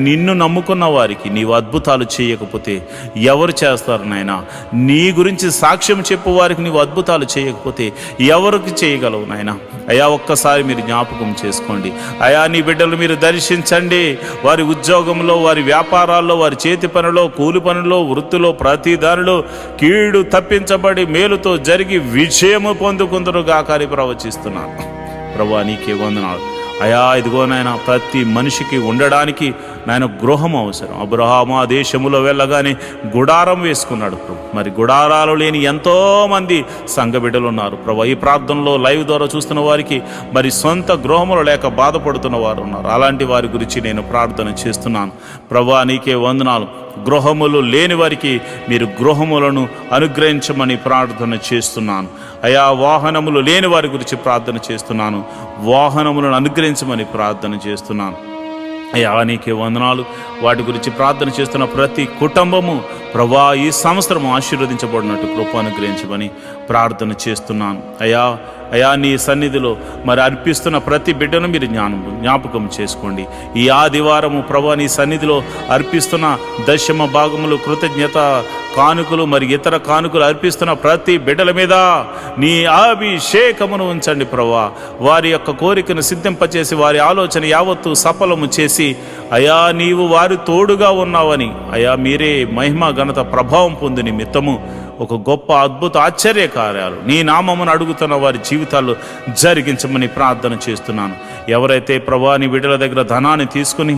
నిన్ను నమ్ముకున్న వారికి నీవు అద్భుతాలు చేయకపోతే ఎవరు చేస్తారు నాయన? నీ గురించి సాక్ష్యం చెప్పు వారికి నీవు అద్భుతాలు చేయకపోతే ఎవరికి చేయగలవు నాయన? అయా ఒక్కసారి మీరు జ్ఞాపకం చేసుకోండి అయా. నీ బిడ్డలు మీరు దర్శించండి. వారి ఉద్యోగంలో, వారి వ్యాపారాల్లో, వారి చేతి పనిలో, కూలి పనుల్లో, వృత్తిలో, ప్రతి దానిలో కీడు తప్పించబడి మేలుతో జరిగి విజయము పొందుకుందరుగా కానీ ప్రవచిస్తున్నాను. ప్రభువా నీకే వందనాలు అయా. ఇదిగో నాయన, ప్రతి మనిషికి ఉండడానికి నాయన గృహం అవసరం. అబ్రహాము ఆ దేశములో వెళ్ళగానే గుడారం వేసుకున్నాడు ప్రభు. మరి గుడారాలు లేని ఎంతోమంది సంఘ బిడ్డలు ఉన్నారు ప్రభు. ఈ ప్రార్థనలో లైవ్ ద్వారా చూస్తున్న వారికి మరి సొంత గృహములు లేక బాధపడుతున్న వారు ఉన్నారు. అలాంటి వారి గురించి నేను ప్రార్థన చేస్తున్నాను. ప్రభువా నీకే వందనాలు. గృహములు లేని వారికి మీరు గృహములను అనుగ్రహించమని ప్రార్థన చేస్తున్నాను అయా. వాహనములు లేని వారి గురించి ప్రార్థన చేస్తున్నాను. వాహనములను అనుగ్రహించమని ప్రార్థన చేస్తున్నాను అయ్యా. నీకే వందనాలు. వాటి గురించి ప్రార్థన చేస్తున్న ప్రతి కుటుంబము ప్రభా ఈ సంవత్సరం ఆశీర్వదించబడినట్టు కృప అనుగ్రహించమని ప్రార్థన చేస్తున్నాను అయ్యా. అయా నీ సన్నిధిలో మరి అర్పిస్తున్న ప్రతి బిడ్డను మీరు జ్ఞాపకం చేసుకోండి. ఈ ఆదివారము ప్రభా నీ సన్నిధిలో అర్పిస్తున్న దశమ భాగములు, కృతజ్ఞత కానుకలు, మరి ఇతర కానుకలు అర్పిస్తున్న ప్రతి బిడ్డల మీద నీ అభిషేకమును ఉంచండి ప్రభా. వారి యొక్క కోరికను సిద్ధింపచేసి వారి ఆలోచన యావత్తు సఫలము చేసి అయా నీవు వారి తోడుగా ఉన్నావని అయా మీరే మహిమ ఘనత ప్రభావం పొంది నిమిత్తము ఒక గొప్ప అద్భుత ఆశ్చర్య కార్యాలు నీ నామమును అడుగుతున్న వారి జీవితాల్లో జరిగించమని ప్రార్థన చేస్తున్నాను. ఎవరైతే ప్రభా నీ బిడ్డల దగ్గర ధనాన్ని తీసుకుని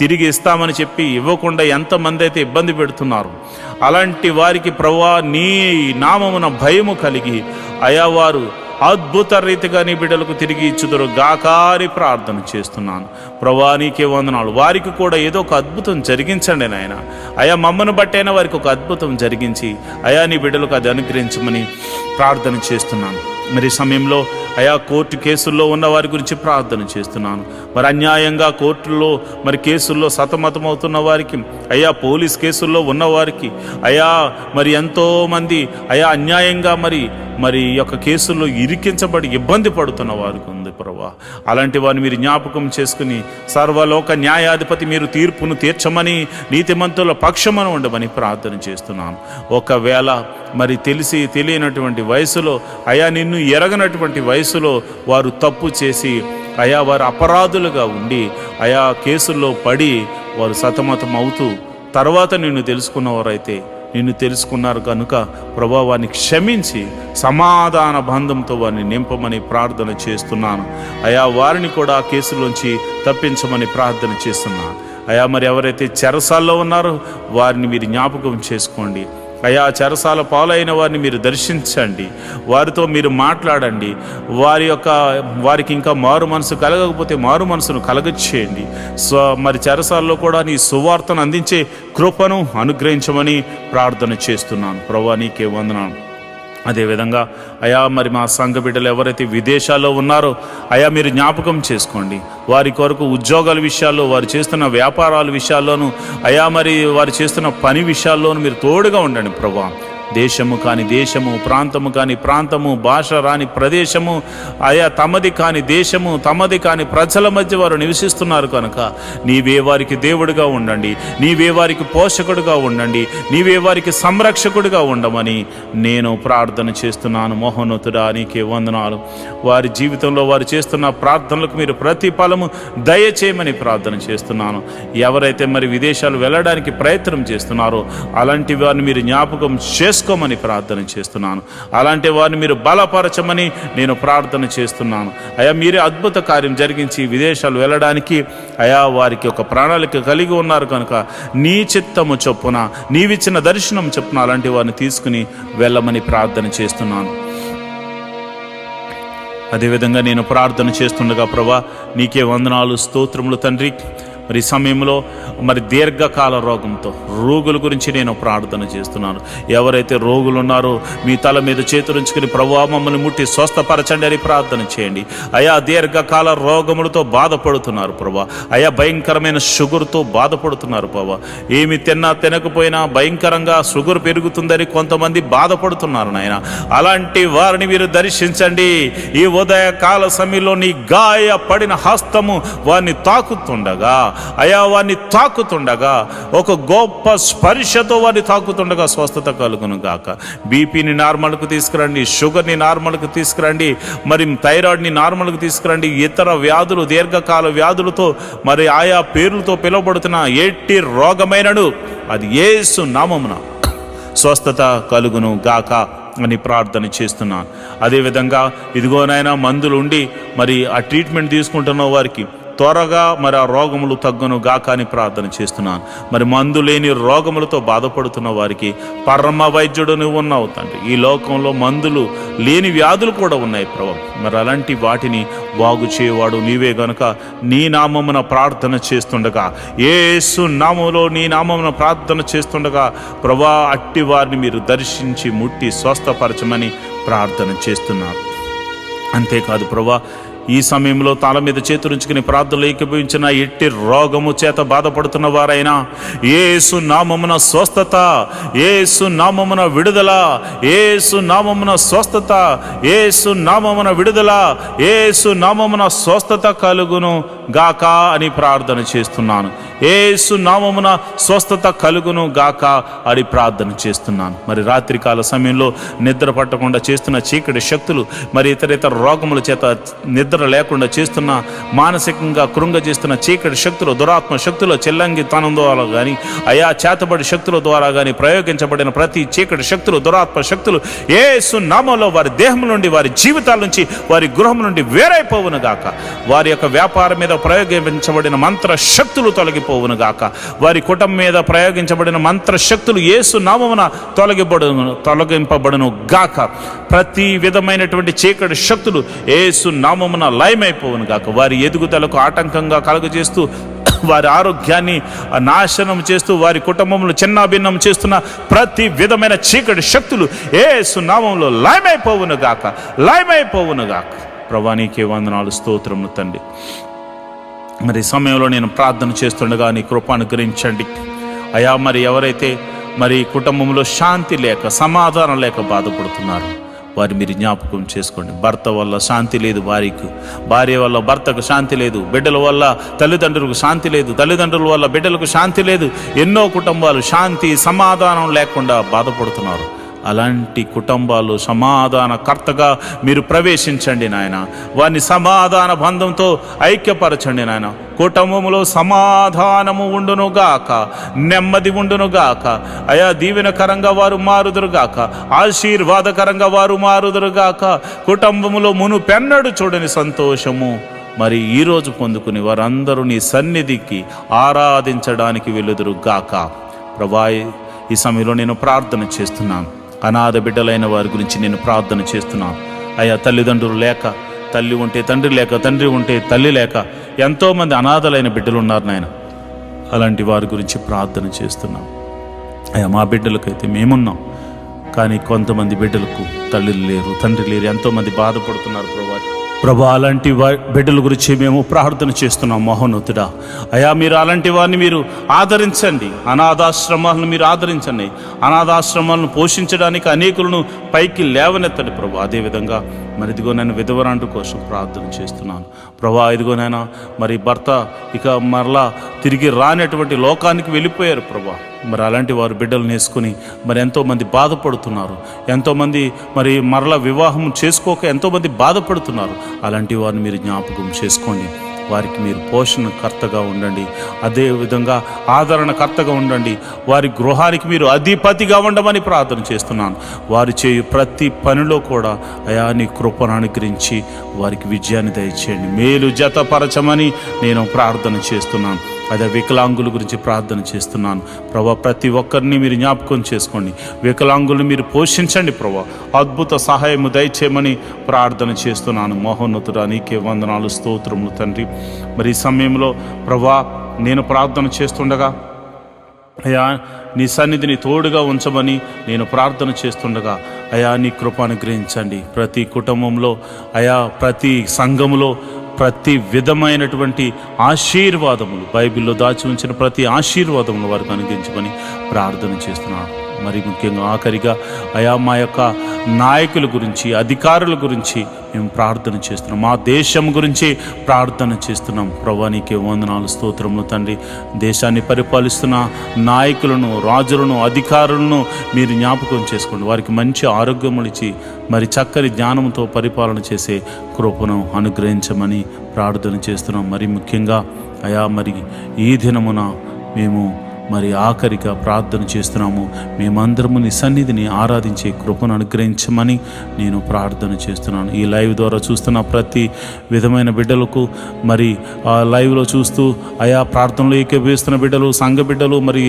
తిరిగి ఇస్తామని చెప్పి ఇవ్వకుండా ఎంతమంది అయితే ఇబ్బంది పెడుతున్నారు, అలాంటి వారికి ప్రభా నీ నామమున భయము కలిగి అయా వారు అద్భుత రీతిగా నీ బిడ్డలకు తిరిగి ఇచ్చుదురు గాకారి ప్రార్థన చేస్తున్నాను ప్రభా. నీకే వందనాలు. వారికి కూడా ఏదో ఒక అద్భుతం జరిగించండి నాయన అయా. మమ్మను బట్టైనా వారికి ఒక అద్భుతం జరిగించి అయా నీ బిడ్డలకు అది అనుగ్రహించమని ప్రార్థన చేస్తున్నాను. మరి సమయంలో అయా కోర్టు కేసుల్లో ఉన్న వారి గురించి ప్రార్థన చేస్తున్నాను. మరి అన్యాయంగా కోర్టుల్లో మరి కేసుల్లో సతమతమవుతున్న వారికి అయా, పోలీస్ కేసుల్లో ఉన్నవారికి అయా, మరి ఎంతోమంది అయా అన్యాయంగా మరి యొక్క కేసుల్లో ఇరికించబడి ఇబ్బంది పడుతున్న వారికి ఉంది ప్రభా. అలాంటి వారిని మీరు జ్ఞాపకం చేసుకుని సర్వలోక న్యాయాధిపతి మీరు తీర్పును తీర్చమని నీతిమంతుల పక్షమను ఉండమని ప్రార్థన చేస్తున్నాను. ఒకవేళ మరి తెలిసి తెలియనటువంటి వయసులో అయా నిన్ను ఎరగనటువంటి వయసులో వారు తప్పు చేసి అయా వారు అపరాధులుగా ఉండి అయా కేసుల్లో పడి వారు సతమతం అవుతూ తర్వాత నిన్ను తెలుసుకున్నవారైతే నిన్ను తెలుసుకున్నారు కనుక ప్రభా వారిని క్షమించి సమాధాన బంధంతో వారిని నింపమని ప్రార్థన చేస్తున్నాను అయా. వారిని కూడా ఆ కేసులోంచి తప్పించమని ప్రార్థన చేస్తున్నాను అయా. మరి ఎవరైతే చెరసాల్లో ఉన్నారో వారిని మీరు జ్ఞాపకం చేసుకోండి అయా. చెరసాల పాలైన వారిని మీరు దర్శించండి, వారితో మీరు మాట్లాడండి. వారికి ఇంకా మారు మనసు కలగకపోతే మారు మనసును కలగచేయండి. మరి చెరసాల్లో కూడా నీ సువార్తను అందించే కృపను అనుగ్రహించమని ప్రార్థన చేస్తున్నాను ప్రభువా. నీకే వందనాలు. అదేవిధంగా అయా మరి మా సంఘ బిడ్డలు ఎవరైతే విదేశాల్లో ఉన్నారో అయా మీరు జ్ఞాపకం చేసుకోండి. వారి కొరకు ఉద్యోగాల విషయాల్లో, వారు చేస్తున్న వ్యాపారాల విషయాల్లోనూ అయా మరి వారు చేస్తున్న పని విషయాల్లోనూ మీరు తోడుగా ఉండండి ప్రభా. దేశము కాని దేశము, ప్రాంతము కాని ప్రాంతము, భాష రాని ప్రదేశము అయా తమది కాని దేశము, తమది కాని ప్రజల మధ్య వారు నివసిస్తున్నారు కనుక నీవే వారికి దేవుడిగా ఉండండి, నీవే వారికి పోషకుడుగా ఉండండి, నీవే వారికి సంరక్షకుడిగా ఉండమని నేను ప్రార్థన చేస్తున్నాను. మహోన్నతుడా నీకే వందనాలు. వారి జీవితంలో వారు చేస్తున్న ప్రార్థనలకు మీరు ప్రతిఫలము దయచేయమని ప్రార్థన చేస్తున్నాను. ఎవరైతే మరి విదేశాలు వెళ్ళడానికి ప్రయత్నం చేస్తున్నారో అలాంటి వారిని మీరు జ్ఞాపకం చేసుకోమని ప్రార్థన చేస్తున్నాను. అలాంటి వారిని మీరు బలపరచమని నేను ప్రార్థన చేస్తున్నాను అయా. మీరే అద్భుత కార్యం జరిగించి విదేశాలు వెళ్ళడానికి అయా వారికి ఒక ప్రణాళిక కలిగి ఉన్నారు కనుక నీ చిత్తము చొప్పున, నీవిచ్చిన దర్శనం చొప్పున అలాంటి వారిని తీసుకుని వెళ్ళమని ప్రార్థన చేస్తున్నాను. అదేవిధంగా నేను ప్రార్థన చేస్తుండగా ప్రభా నీకే వందనాలు, స్తోత్రములు తండ్రి. మరి సమయంలో మరి దీర్ఘకాల రోగుల గురించి నేను ప్రార్థన చేస్తున్నాను. ఎవరైతే రోగులు ఉన్నారో మీ తల మీద చేతులుంచుకుని ప్రభువా మమ్మల్ని ముట్టి స్వస్థపరచండి అని ప్రార్థన చేయండి అయా. దీర్ఘకాల రోగములతో బాధపడుతున్నారు ప్రభా అయా. భయంకరమైన షుగర్తో బాధపడుతున్నారు ప్రభా. ఏమి తినకపోయినా భయంకరంగా షుగర్ పెరుగుతుందని కొంతమంది బాధపడుతున్నారు నాయన. అలాంటి వారిని మీరు దర్శించండి. ఈ ఉదయకాల సమయంలో నీ గాయపడిన హస్తము వారిని తాకుతుండగా అయా వారిని తాకుతుండగా, ఒక గొప్ప స్పర్శతో వారిని తాకుతుండగా స్వస్థత కలుగును గాక. బీపీని నార్మల్కు తీసుకురండి, షుగర్ని నార్మల్కు తీసుకురండి, మరి థైరాయిడ్ని నార్మల్కు తీసుకురండి. ఇతర వ్యాధులు, దీర్ఘకాల వ్యాధులతో మరి ఆయా పేర్లతో పిలువబడుతున్న ఎట్టి రోగమైనను అది యేసు నామమున స్వస్థత కలుగును గాక అని ప్రార్థన చేస్తున్నాను. అదేవిధంగా ఇదిగోనైనా మందులు ఉండి మరి ఆ ట్రీట్మెంట్ తీసుకుంటున్న వారికి త్వరగా మరి ఆ రోగములు తగ్గును గాక అని ప్రార్థన చేస్తున్నాను. మరి మందు లేని రోగములతో బాధపడుతున్న వారికి పరమ వైద్యుడు నువ్వు ఉన్నావు తండ్రి. ఈ లోకంలో మందులు లేని వ్యాధులు కూడా ఉన్నాయి ప్రభు. మరి అలాంటి వాటిని బాగు చేయవాడు నీవే గనుక నీ నామమున ప్రార్థన చేస్తుండగా, యేసు నామములో నీ నామమున ప్రార్థన చేస్తుండగా ప్రభా అట్టి వారిని మీరు దర్శించి ముట్టి స్వస్థపరచమని ప్రార్థన చేస్తున్నారు. అంతేకాదు ప్రభా, ఈ సమయంలో తల మీద చేతులుంచుకుని ప్రార్థనలు ఏకీభవించిన ఎట్టి రోగము చేత బాధపడుతున్న వారైనా యేసు నామమున స్వస్థత, యేసు నామమున విడుదల, యేసు నామమున స్వస్థత, యేసు నామమున విడుదల, యేసు నామమున స్వస్థత కలుగును గాక అని ప్రార్థన చేస్తున్నాను. యేసు నామమున స్వస్థత కలుగును గాక అని ప్రార్థన చేస్తున్నాను. మరి రాత్రికాల సమయంలో నిద్ర పట్టకుండా చేస్తున్న చీకటి శక్తులు, మరి ఇతర రోగముల చేత నిద్ర లేకుండా చేస్తున్న, మానసికంగా కృంగజేస్తున్న చీకటి శక్తులు, దురాత్మ శక్తులు, చెల్లంగితనం ద్వారా కానీ అయా చేతబడి శక్తుల ద్వారా కానీ ప్రయోగించబడిన ప్రతి చీకటి శక్తులు, దురాత్మ శక్తులు యేసు నామములో వారి దేహం నుండి, వారి జీవితాల నుంచి, వారి గృహం నుండి వేరైపోవును గాక. వారి యొక్క వ్యాపారం మీద ప్రయోగించబడిన మంత్ర శక్తులు తొలగిపోవును గాక. వారి కుటుంబం మీద ప్రయోగించబడిన మంత్ర శక్తులు యేసు నామమున తొలగింపబడును గాక. ప్రతి విధమైనటువంటి చీకటి శక్తులు యేసు నామమున లయమైపోవును గాక. వారి ఎదుగుదలకు ఆటంకంగా కలుగజేస్తూ, వారి ఆరోగ్యాన్ని నాశనం చేస్తూ, వారి కుటుంబంలో చిన్నాభిన్నం చేస్తున్న ప్రతి విధమైన చీకటి శక్తులు యేసు నామములో లయమైపోవును గాక, లయమైపోవును గాక. ప్రభువా నీకే వందనాలు, స్తోత్రములు తండ్రి. మరి సమయంలో నేను ప్రార్థన చేస్తుండగా నీ కృప అనుగ్రహించండి అయా. మరి ఎవరైతే మరి కుటుంబంలో శాంతి లేక, సమాధానం లేక బాధపడుతున్నారు వారి మీరు జ్ఞాపకం చేసుకోండి. భర్త వల్ల శాంతి లేదు భార్యకు, భార్య వల్ల భర్తకు శాంతి లేదు, బిడ్డల వల్ల తల్లిదండ్రులకు శాంతి లేదు, తల్లిదండ్రుల వల్ల బిడ్డలకు శాంతి లేదు. ఎన్నో కుటుంబాలు శాంతి సమాధానం లేకుండా బాధపడుతున్నారు. అలాంటి కుటుంబాలు సమాధానకర్తగా మీరు ప్రవేశించండి నాయన. వారిని సమాధాన బంధంతో ఐక్యపరచండి నాయన. కుటుంబంలో సమాధానము ఉండునుగాక, నెమ్మది ఉండునుగాక అయా. దీవెనకరంగా వారు మారుదురుగాక, ఆశీర్వాదకరంగా వారు మారుదురుగాక. కుటుంబములో మునుపెన్నడు చూడని సంతోషము మరి ఈరోజు పొందుకుని వారందరూ నీ సన్నిధికి ఆరాధించడానికి వెలుదురుగాక. ప్రభా ఈ సమయంలో నేను ప్రార్థన చేస్తున్నాను. అనాథ బిడ్డలైన వారి గురించి నేను ప్రార్థన చేస్తున్నాను అయ్యా. తల్లిదండ్రులు లేక, తల్లి ఉంటే తండ్రి లేక, తండ్రి ఉంటే తల్లి లేక ఎంతోమంది అనాథలైన బిడ్డలు ఉన్నారు నాయన. అలాంటి వారి గురించి ప్రార్థన చేస్తున్నాం అయ్యా. మా బిడ్డలకైతే మేమున్నాం, కానీ కొంతమంది బిడ్డలకు తల్లిలు లేరు, తండ్రి లేరు, ఎంతోమంది బాధపడుతున్నారు ప్రభా. అలాంటి బిడ్డల గురించి మేము ప్రార్థన చేస్తున్నాం మహోన్నతుడా అయా. మీరు అలాంటి వారిని మీరు ఆదరించండి, అనాథాశ్రమాలను మీరు ఆదరించండి. అనాథాశ్రమాలను పోషించడానికి అనేకులను పైకి లేవనెత్తండి ప్రభా. అదేవిధంగా మరి ఇదిగో నేను విధవరాంటు కోసం ప్రార్థన చేస్తున్నాను ప్రభా. ఇదిగోనైనా మరి భర్త ఇక మరలా తిరిగి రానటువంటి లోకానికి వెళ్ళిపోయారు ప్రభా. మరి అలాంటి వారు బిడ్డలను వేసుకుని మరి ఎంతోమంది బాధపడుతున్నారు, ఎంతోమంది మరి మరలా వివాహం చేసుకోక ఎంతోమంది బాధపడుతున్నారు. అలాంటి వారిని మీరు జ్ఞాపకం చేసుకోండి. వారికి మీరు పోషణకర్తగా ఉండండి, అదేవిధంగా ఆదరణకర్తగా ఉండండి. వారి గృహానికి మీరు అధిపతిగా ఉండమని ప్రార్థన చేస్తున్నాను. వారు చేయు ప్రతి పనిలో కూడా అయా నీ కృపను అనుగ్రహించి వారికి విజయాన్ని దయచేయండి, మేలు జతపరచమని నేను ప్రార్థన చేస్తున్నాను. అదే వికలాంగుల గురించి ప్రార్థన చేస్తున్నాను ప్రభా. ప్రతి ఒక్కరిని మీరు జ్ఞాపకం చేసుకోండి, వికలాంగులను మీరు పోషించండి ప్రభా. అద్భుత సహాయము దయచేయమని ప్రార్థన చేస్తున్నాను. మహోన్నతుడా నీకే వందనాలు, స్తోత్రములు తండ్రి. మరి ఈ సమయంలో ప్రభా నేను ప్రార్థన చేస్తుండగా అయా నీ సన్నిధిని తోడుగా ఉంచమని నేను ప్రార్థన చేస్తుండగా అయా నీ కృప అనుగ్రహించండి. ప్రతి కుటుంబంలో అయా, ప్రతి సంఘములో ప్రతి విధమైనటువంటి ఆశీర్వాదములు, బైబిల్లో దాచి ఉంచిన ప్రతి ఆశీర్వాదములు వారికి అనుగ్రహించమని ప్రార్థన చేస్తున్నాను. మరి ముఖ్యంగా ఆఖరిగా అయా మా యొక్క నాయకుల గురించి, అధికారుల గురించి మేము ప్రార్థన చేస్తున్నాం. మా దేశం గురించి ప్రార్థన చేస్తున్నాం. ప్రభువా నీకే వందనాలు, స్తోత్రములు తండ్రి. దేశాన్ని పరిపాలిస్తున్న నాయకులను, రాజులను, అధికారులను మీరు జ్ఞాపకం చేసుకోండి. వారికి మంచి ఆరోగ్యములు ఇచ్చి మరి చక్కని జ్ఞానంతో పరిపాలన చేసే కృపను అనుగ్రహించమని ప్రార్థన చేస్తున్నాం. మరి ముఖ్యంగా అయా మరి ఈ దినమున మేము మరి ఆఖరిగా ప్రార్థన చేస్తున్నాము. మేమందరము నీ సన్నిధిని ఆరాధించే కృపను అనుగ్రహించమని నేను ప్రార్థన చేస్తున్నాను. ఈ లైవ్ ద్వారా చూస్తున్న ప్రతి విధమైన బిడ్డలకు, మరి ఆ లైవ్లో చూస్తూ ఆయా ప్రార్థనలో ఏకీభవిస్తున్న బిడ్డలు, సంఘ బిడ్డలు, మరి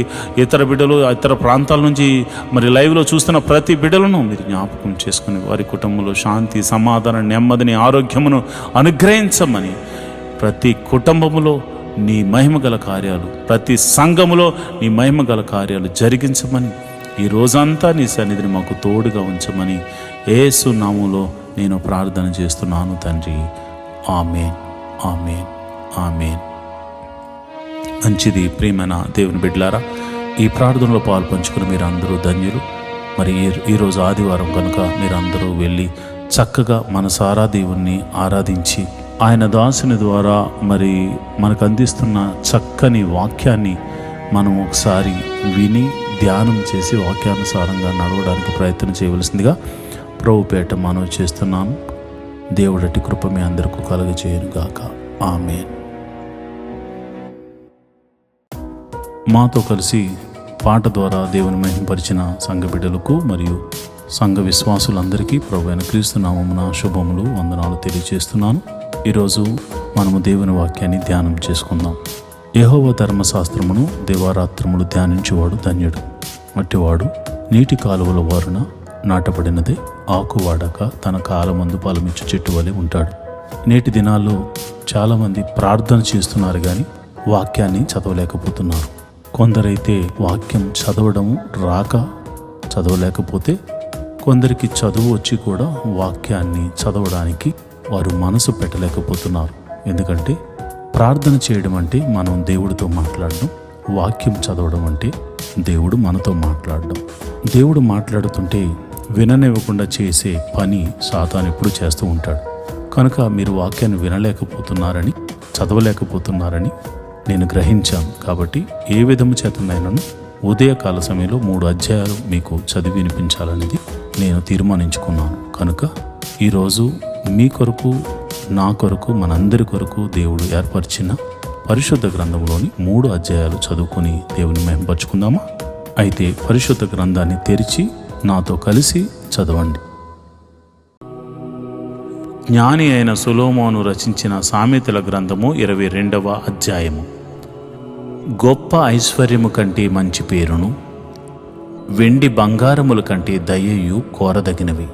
ఇతర బిడ్డలు, ఇతర ప్రాంతాల నుంచి మరి లైవ్లో చూస్తున్న ప్రతి బిడ్డలను మీరు జ్ఞాపకం చేసుకుని వారి కుటుంబంలో శాంతి, సమాధానం, నెమ్మదిని, ఆరోగ్యమును అనుగ్రహించమని, ప్రతి కుటుంబములో నీ మహిమగల కార్యాలు, ప్రతి సంఘములో నీ మహిమగల కార్యాలు జరిగించమని, ఈ రోజంతా నీ సన్నిధిని మాకు తోడుగా ఉంచమని యేసు నామములో నేను ప్రార్థన చేస్తున్నాను తండ్రి. ఆమేన్, ఆమేన్, ఆమేన్. మంచిది ప్రియమైన దేవుని బిడ్డలారా, ఈ ప్రార్థనలో పాల్పంచుకుని మీరు అందరూ ధన్యులు. మరి ఈరోజు ఆదివారం కనుక మీరందరూ వెళ్ళి చక్కగా మనసారా దేవుణ్ణి ఆరాధించి ఆయన దాసుని ద్వారా మరి మనకు అందిస్తున్న చక్కని వాక్యాన్ని మనం ఒకసారి విని ధ్యానం చేసి వాక్యానుసారంగా నడవడానికి ప్రయత్నం చేయవలసిందిగా ప్రభుపేట మనవి చేస్తున్నాను. దేవుడటి కృప మీ అందరికీ కలుగజేయును గాక. ఆమేన్. మాతో కలిసి పాట ద్వారా దేవుని మహిమపరిచిన సంఘ బిడ్డలకు మరియు సంఘ విశ్వాసులందరికీ ప్రభువైన క్రీస్తు నామమున శుభములు, వందనాలు తెలియజేస్తున్నాను. ఈరోజు మనము దేవుని వాక్యాన్ని ధ్యానం చేసుకుందాం. యెహోవా ధర్మశాస్త్రమును దివారాత్రములు ధ్యానించేవాడు ధన్యుడు. అట్టివాడు నీటి కాలువల వారున నాటబడినదే, ఆకువాడక తన కాలమందు ఫలమిచ్చు చెట్టు వలె ఉంటాడు. నేటి దినాల్లో చాలామంది ప్రార్థన చేస్తున్నారు కానీ వాక్యాన్ని చదవలేకపోతున్నారు. కొందరైతే వాక్యం చదవడము రాక చదవలేకపోతే, కొందరికి చదువు వచ్చి కూడా వాక్యాన్ని చదవడానికి వారు మనసు పెట్టలేకపోతున్నారు. ఎందుకంటే ప్రార్థన చేయడం అంటే మనం దేవుడితో మాట్లాడడం, వాక్యం చదవడం అంటే దేవుడు మనతో మాట్లాడడం. దేవుడు మాట్లాడుతుంటే విననివ్వకుండా చేసే పని సాతాను ఎప్పుడు చేస్తూ ఉంటాడు. కనుక మీరు వాక్యాన్ని వినలేకపోతున్నారని, చదవలేకపోతున్నారని నేను గ్రహించాను. కాబట్టి ఏ విధము చేతనైనాను ఉదయకాల సమయంలో 3 అధ్యాయాలు మీకు చదివి వినిపించాలనేది నేను తీర్మానించుకున్నాను. కనుక ఈరోజు మీ కొరకు, నా కొరకు, మనందరి కొరకు దేవుడు ఏర్పరిచిన పరిశుద్ధ గ్రంథంలోని 3 అధ్యాయాలు చదువుకొని దేవుని మహిమపరుచుకుందామా? అయితే పరిశుద్ధ గ్రంథాన్ని తెరిచి నాతో కలిసి చదవండి. జ్ఞాని అయిన సొలొమోను రచించిన సామెతల గ్రంథము 22వ అధ్యాయము. గొప్ప ఐశ్వర్యము కంటే మంచి పేరును, వెండి బంగారముల కంటే దయయు కోరదగినవి.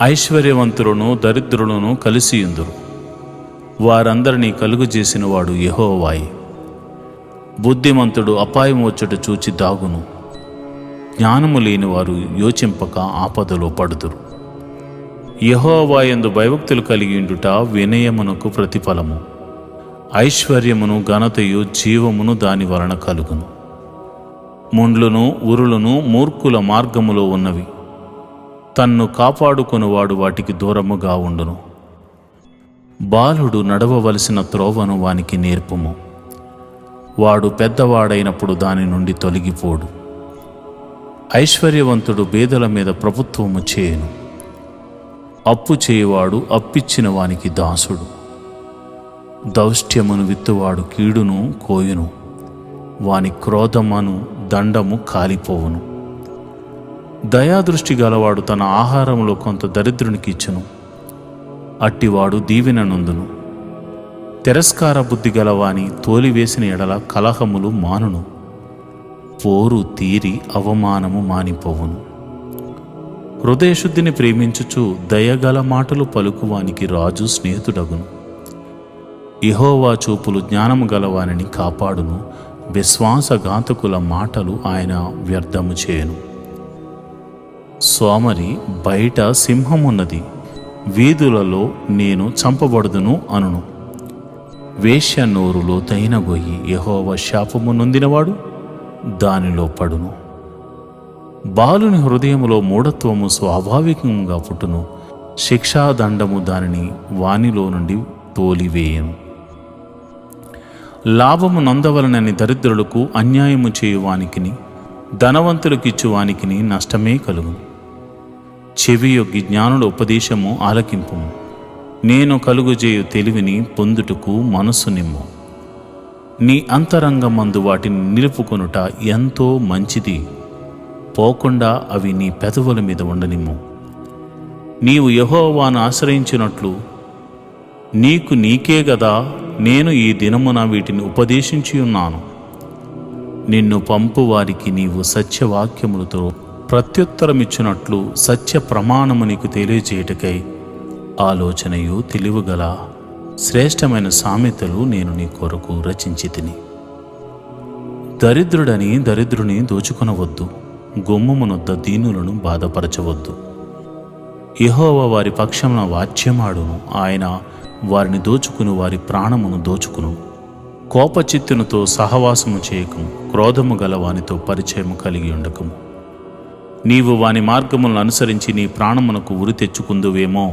ఐశ్వర్యవంతులను దరిద్రులను కలిసియుందురు, వారందరినీ కలుగజేసిన వాడు యెహోవాయే. బుద్ధిమంతుడు అపాయమొచ్చుట చూచి దాగును, జ్ఞానము లేని వారు యోచింపక ఆపదలో పడుదురు. యెహోవాయందు భయభక్తులు కలిగియుండుట వినయమునకు ప్రతిఫలము. ఐశ్వర్యమును ఘనతయు జీవమును దాని వలన కలుగును. ముండ్లును ఉరులను మూర్ఖుల మార్గములో ఉన్నవి, తన్ను కాపాడుకొనువాడు వాటికి దూరముగా ఉండును. బాలుడు నడవవలసిన త్రోవను వానికి నేర్పుము, వాడు పెద్దవాడైనప్పుడు దాని నుండి తొలగిపోడు. ఐశ్వర్యవంతుడు బేదల మీద ప్రభుత్వము చేయును, అప్పు చేయువాడు అప్పిచ్చిన వానికి దాసుడు. దౌష్ట్యమును విత్తువాడు కీడును కోయును, వాని క్రోధమను దండము కాలిపోవును. దయాదృష్టి గలవాడు తన ఆహారంలో కొంత దరిద్రునికి ఇచ్చును, అట్టివాడు దీవెననందును. తిరస్కార బుద్ధి గలవాని తోలివేసిన ఎడల కలహములు మానును, పోరు తీరి అవమానము మానిపోవును. హృదయశుద్ధిని ప్రేమించుచు దయగల మాటలు పలుకువానికి రాజు స్నేహితుడగును. యెహోవా చూపులు జ్ఞానము గలవానిని కాపాడును, విశ్వాసఘాతకుల మాటలు ఆయన వ్యర్థము చేయును. సోమరి బయట సింహమున్నది, వీధులలో నేను చంపబడుదును అనును. వేశ్య నోరు లోతైన గొయ్యి, యెహోవా శాపము నొందినవాడు దానిలో పడును. బాలుని హృదయములో మూఢత్వము స్వాభావికంగా పుట్టును, శిక్షాదండము దానిని వానిలో నుండి తోలివేయను. లాభము నొందవలనని దరిద్రులకు, అన్యాయము చేయువానికిని ధనవంతులకిచ్చువానికిని నష్టమే కలుగును. చెవియొగ్గి జ్ఞానుల ఉపదేశము ఆలకింపుము. నేను కలుగుజేయు తెలివిని పొందుటకు మనస్సు నిమ్ము. నీ అంతరంగమందు వాటిని నిలుపుకొనుట ఎంతో మంచిది. పోకుండా అవి నీ పెదవుల మీద ఉండనిమ్ము. నీవు యెహోవాను ఆశ్రయించినట్లు నీకే గదా నేను ఈ దినమున వీటిని ఉపదేశించి ఉన్నాను. నిన్ను పంపు వారికి నీవు సత్యవాక్యములతో ప్రత్యుత్తరమిచ్చినట్లు సత్య ప్రమాణము నీకు తెలియజేయటకై ఆలోచనయు తెలివిగల శ్రేష్టమైన సామెతలు నేను నీ కొరకు రచించి తిని. దరిద్రుడని దరిద్రుని దోచుకొనవద్దు, గుమ్మమునొద్ద దీనులను బాధపరచవద్దు. యెహోవా వారి పక్షమున వాద్యమాడును, ఆయన వారిని దోచుకుని వారి ప్రాణమును దోచుకును. కోపచిత్తునితో సహవాసము చేయకము, క్రోధము గల వానితో పరిచయము కలిగి ఉండకము. నీవు వాని మార్గములను అనుసరించి నీ ప్రాణమునకు ఉరి తెచ్చుకుందువేమో.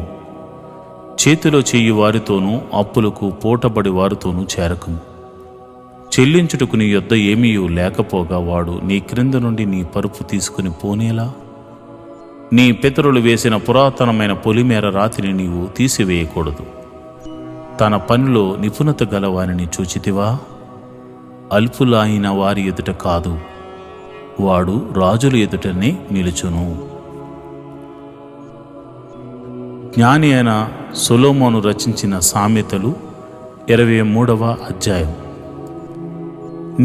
చేతిలో చెయ్యి వారితోనూ అప్పులకు పూటబడి వారితోనూ చేరకము. చెల్లించుటకు నీ యొద్ద ఏమీ లేకపోగా వాడు నీ క్రింద నుండి నీ పరుపు తీసుకుని పోనేలా? నీ పితరులు వేసిన పురాతనమైన పొలిమేర రాతిని నీవు తీసివేయకూడదు. తన పనిలో నిపుణత గలవారిని చూచితివా? అల్పులైన వారి ఎదుట కాదు, వాడు రాజుల ఎదుటనే నిలుచును. జ్ఞాని అయిన సొలొమోను రచించిన సామెతలు 23వ అధ్యాయం.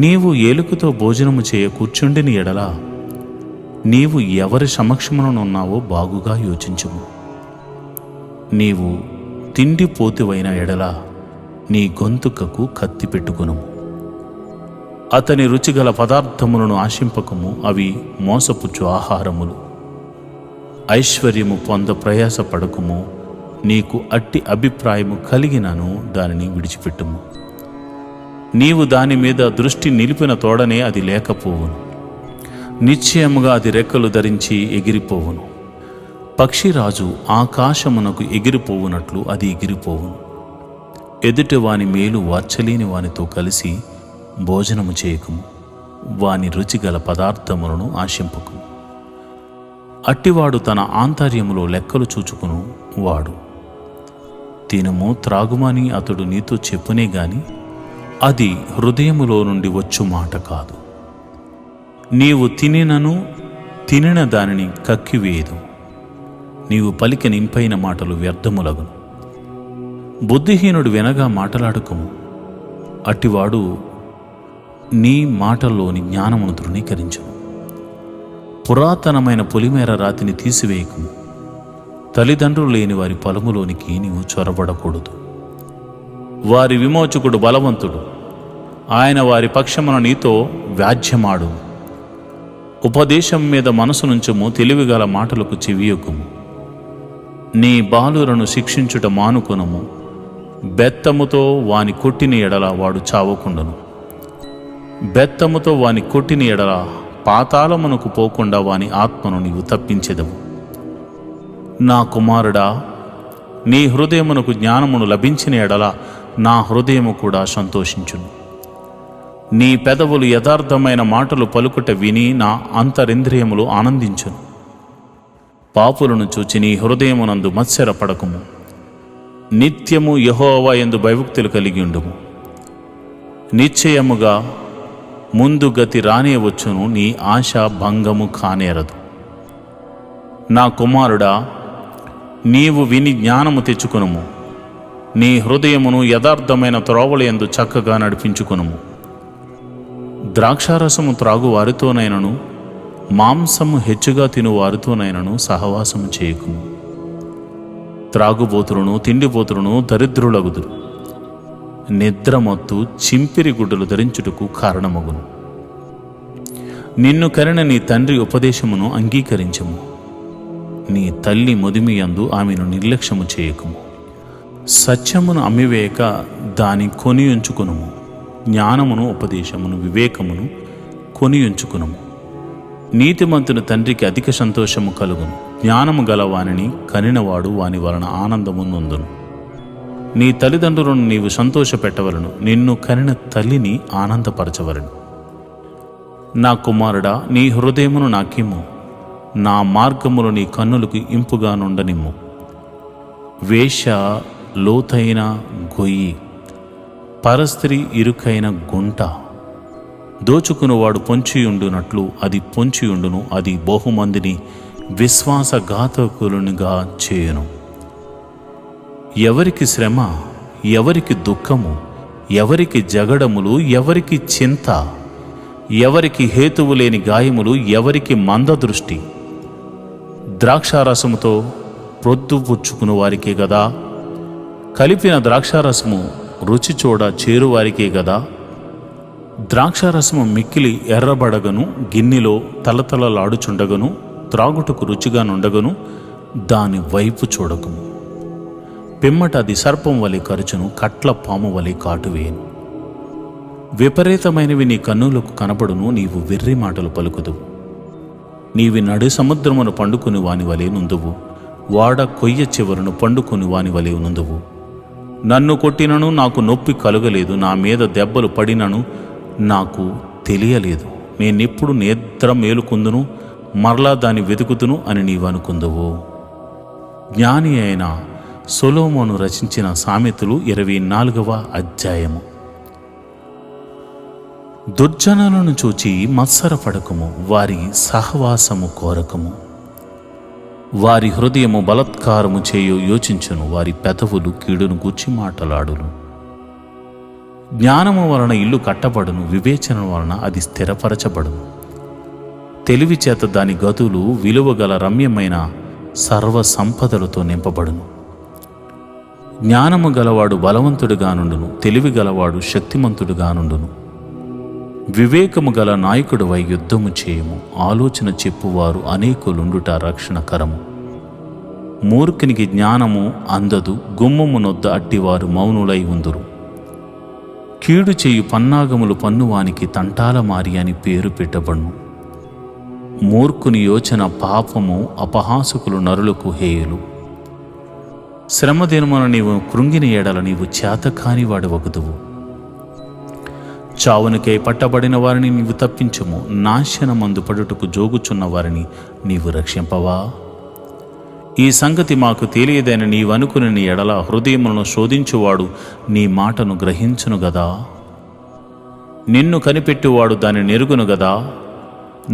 నీవు ఏలుకతో భోజనము చేయ కూర్చుండిని ఎడల నీవు ఎవరి సమక్షముననున్నావో బాగుగా యోచించుము. నీవు తిండిపోతువైన ఎడల నీ గొంతుకకు కత్తి పెట్టుకొనుము. అతని రుచిగల పదార్థములను ఆశింపకము, అవి మోసపుచ్చు ఆహారములు. ఐశ్వర్యము పొంద ప్రయాసపడకుము, నీకు అట్టి అభిప్రాయము కలిగినను దానిని విడిచిపెట్టుము. నీవు దాని మీద దృష్టి నిలిపిన తోడనే అది లేకపోవును, నిశ్చయముగా అది రెక్కలు ధరించి ఎగిరిపోవును. పక్షిరాజు ఆకాశమునకు ఎగిరిపోవునట్లు అది ఎగిరిపోవును. ఎదుటి వాని మేలు వార్చలేని వానితో కలిసి భోజనము చేయకుము, వాని రుచిగల పదార్థములను ఆశింపకుము. అట్టివాడు తన ఆంతర్యములో లెక్కలు చూచుకును వాడు. తినము త్రాగుమని అతడు నీతో చెప్పునే గాని అది హృదయములో నుండి వచ్చు మాట కాదు. నీవు తినిన దానిని కక్కివేయదు. నీవు పలికిన ఇంపైన మాటలు వ్యర్థములగును. బుద్ధిహీనుడు వినగా మాటలాడుకుము, అట్టివాడు నీ మాటల్లోని జ్ఞానమును తృణీకరించును. పురాతనమైన పొలిమేర రాతిని తీసివేయకుము, తల్లిదండ్రులు లేని వారి పొలములోనికి నీవు చొరబడకూడదు. వారి విమోచకుడు బలవంతుడు, ఆయన వారి పక్షమున నీతో వ్యాజ్యమాడు. ఉపదేశం మీద మనసు నుంచుము, తెలివిగల మాటలకు చెవియొక్కుము. నీ బాలురను శిక్షించుట మానుకొనము, బెత్తముతో వాని కొట్టిన ఎడల వాడు చావకుండను. బెత్తముతో వాని కొట్టిన ఎడల పాతాళమునకు పోకుండా వాని ఆత్మను నీవు తప్పించెదవు. నా కుమారుడా, నీ హృదయమునకు జ్ఞానమును లభించిన ఎడల నా హృదయము కూడా సంతోషించును. నీ పెదవులు యథార్థమైన మాటలు పలుకుట విని నా అంతరింద్రియములు ఆనందించును. పాపులను చూచి నీ హృదయమునందు మత్సరపడకుము. నిత్యము యెహోవా యందు భయభక్తులు కలిగి ఉండుము. నిశ్చయముగా ముందు గతి రానే వచ్చును, నీ ఆశ భంగము కానేరదు. నా కుమారుడా, నీవు విని జ్ఞానము తెచ్చుకొనుము. నీ హృదయమును యథార్థమైన త్రోవల యందు చక్కగా నడిపించుకొనుము. ద్రాక్షారసము త్రాగు వారితోనైనను మాంసము హెచ్చుగా తిను వారితోనైనను సహవాసము చేయకుము. త్రాగుబోతులను తిండిపోతులను దరిద్రులగుదురు. నిద్రమత్తు చింపిరి గుడ్డలు ధరించుటకు కారణమగును. నిన్ను కరిన నీ తండ్రి ఉపదేశమును అంగీకరించము. నీ తల్లి మొదిమియందు ఆమెను నిర్లక్ష్యము చేయకుము. సత్యమును అమ్మివేయక దాని కొని ఉంచుకునుము. జ్ఞానమును ఉపదేశమును వివేకమును కొని ఉంచుకునుము. నీతిమంతుని తండ్రికి అధిక సంతోషము కలుగును. జ్ఞానము గల వానిని కనినవాడు వాని వలన ఆనందము నొందును. నీ తల్లిదండ్రులను నీవు సంతోషపెట్టవలను, నిన్ను కనిన తల్లిని ఆనందపరచవలను. నా కుమారుడా, నీ హృదయమును నాకిమ్ము, నా మార్గములు నీ కన్నులకు ఇంపుగా నుండనిమ్ము. వేశ్య లోతైన గొయ్యి, పరస్త్రీ ఇరుకైన గుంట. దోచుకునివాడు పొంచియుండునట్లు అది పొంచియుండును, అది బహుమందిని విశ్వాసఘాతకులునిగా చేయును. ఎవరికి శ్రమ, ఎవరికి దుఃఖము, ఎవరికి జగడములు, ఎవరికి చింత, ఎవరికి హేతువు లేని గాయములు, ఎవరికి మందదృష్టి. ద్రాక్షారసముతో ప్రొద్దుపుచ్చుకుని వారికే గదా, కలిపిన ద్రాక్షారసము రుచి చూడ చేరువారికే గదా. ద్రాక్షారసము మిక్కిలి ఎర్రబడగను, గిన్నెలో తలతలలాడుచుండగను, త్రాగుటకు రుచిగా నుండగను, దాని వైపు చూడకము. పిమ్మట అది సర్పం వలె కరుచును, కట్ల పాము వలె కాటువేయను. విపరీతమైనవి నీ కన్నులకు కనబడును, నీవు వెర్రి మాటలు పలుకుదువు. నీవి నడి సముద్రమును పండుకుని వాని వలె నుందువు, వాడ కొయ్య చివరను పండుకుని వాని వలె నుందువు. నన్ను కొట్టినను నాకు నొప్పి కలుగలేదు, నా మీద దెబ్బలు పడినను నాకు తెలియలేదు. నేనెప్పుడు నిద్ర మేలుకుందును, మరలా దాన్ని వెతుకుతును అని నీవు అనుకుందువు. జ్ఞాని అయిన సొలొమోను రచించిన సామెతలు 24వ అధ్యాయము. దుర్జనులను చూచి మత్సరపడకము, వారి సహవాసము కోరకము. వారి హృదయము బలత్కారము చేయు యోచించును, వారి పెదవులు కీడును గూర్చి మాటలాడును. జ్ఞానము వలన ఇల్లు కట్టబడును, వివేచన వలన అది స్థిరపరచబడును. తెలివి చేత దాని గదులు విలువగల రమ్యమైన సర్వ సంపదలతో నింపబడును. జ్ఞానము గలవాడు బలవంతుడుగా నుండును, తెలివి గలవాడు శక్తిమంతుడుగా నుండును. వివేకము గల నాయకుడువై యుద్ధము చేయము, ఆలోచన చెప్పువారు అనేకులుండుట రక్షణకరము. మూర్ఖునికి జ్ఞానము అందదు, గుమ్మము నొద్ద అట్టివారు మౌనులై ఉందురు. కీడు చేయు పన్నాగములు పన్నువానికి తంటాల మారి అని పేరు పెట్టబడును. మూర్ఖుని యోచన పాపము, అపహాసకులు నరులకు హేయులు. శ్రమదినమున నీవు కృంగిన ఎడల నీవు చేతకాని వాడవగుదువు. చావునికై పట్టబడిన వారిని నీవు తప్పించుము, నాశనమందు పడుటకు జోగుచున్న వారిని నీవు రక్షింపవా? ఈ సంగతి మాకు తెలియదని నీవనుకుని ఎడల హృదయములను శోధించువాడు నీ మాటను గ్రహించును గదా. నిన్ను కనిపెట్టువాడు దాన్ని నెరుగును గదా.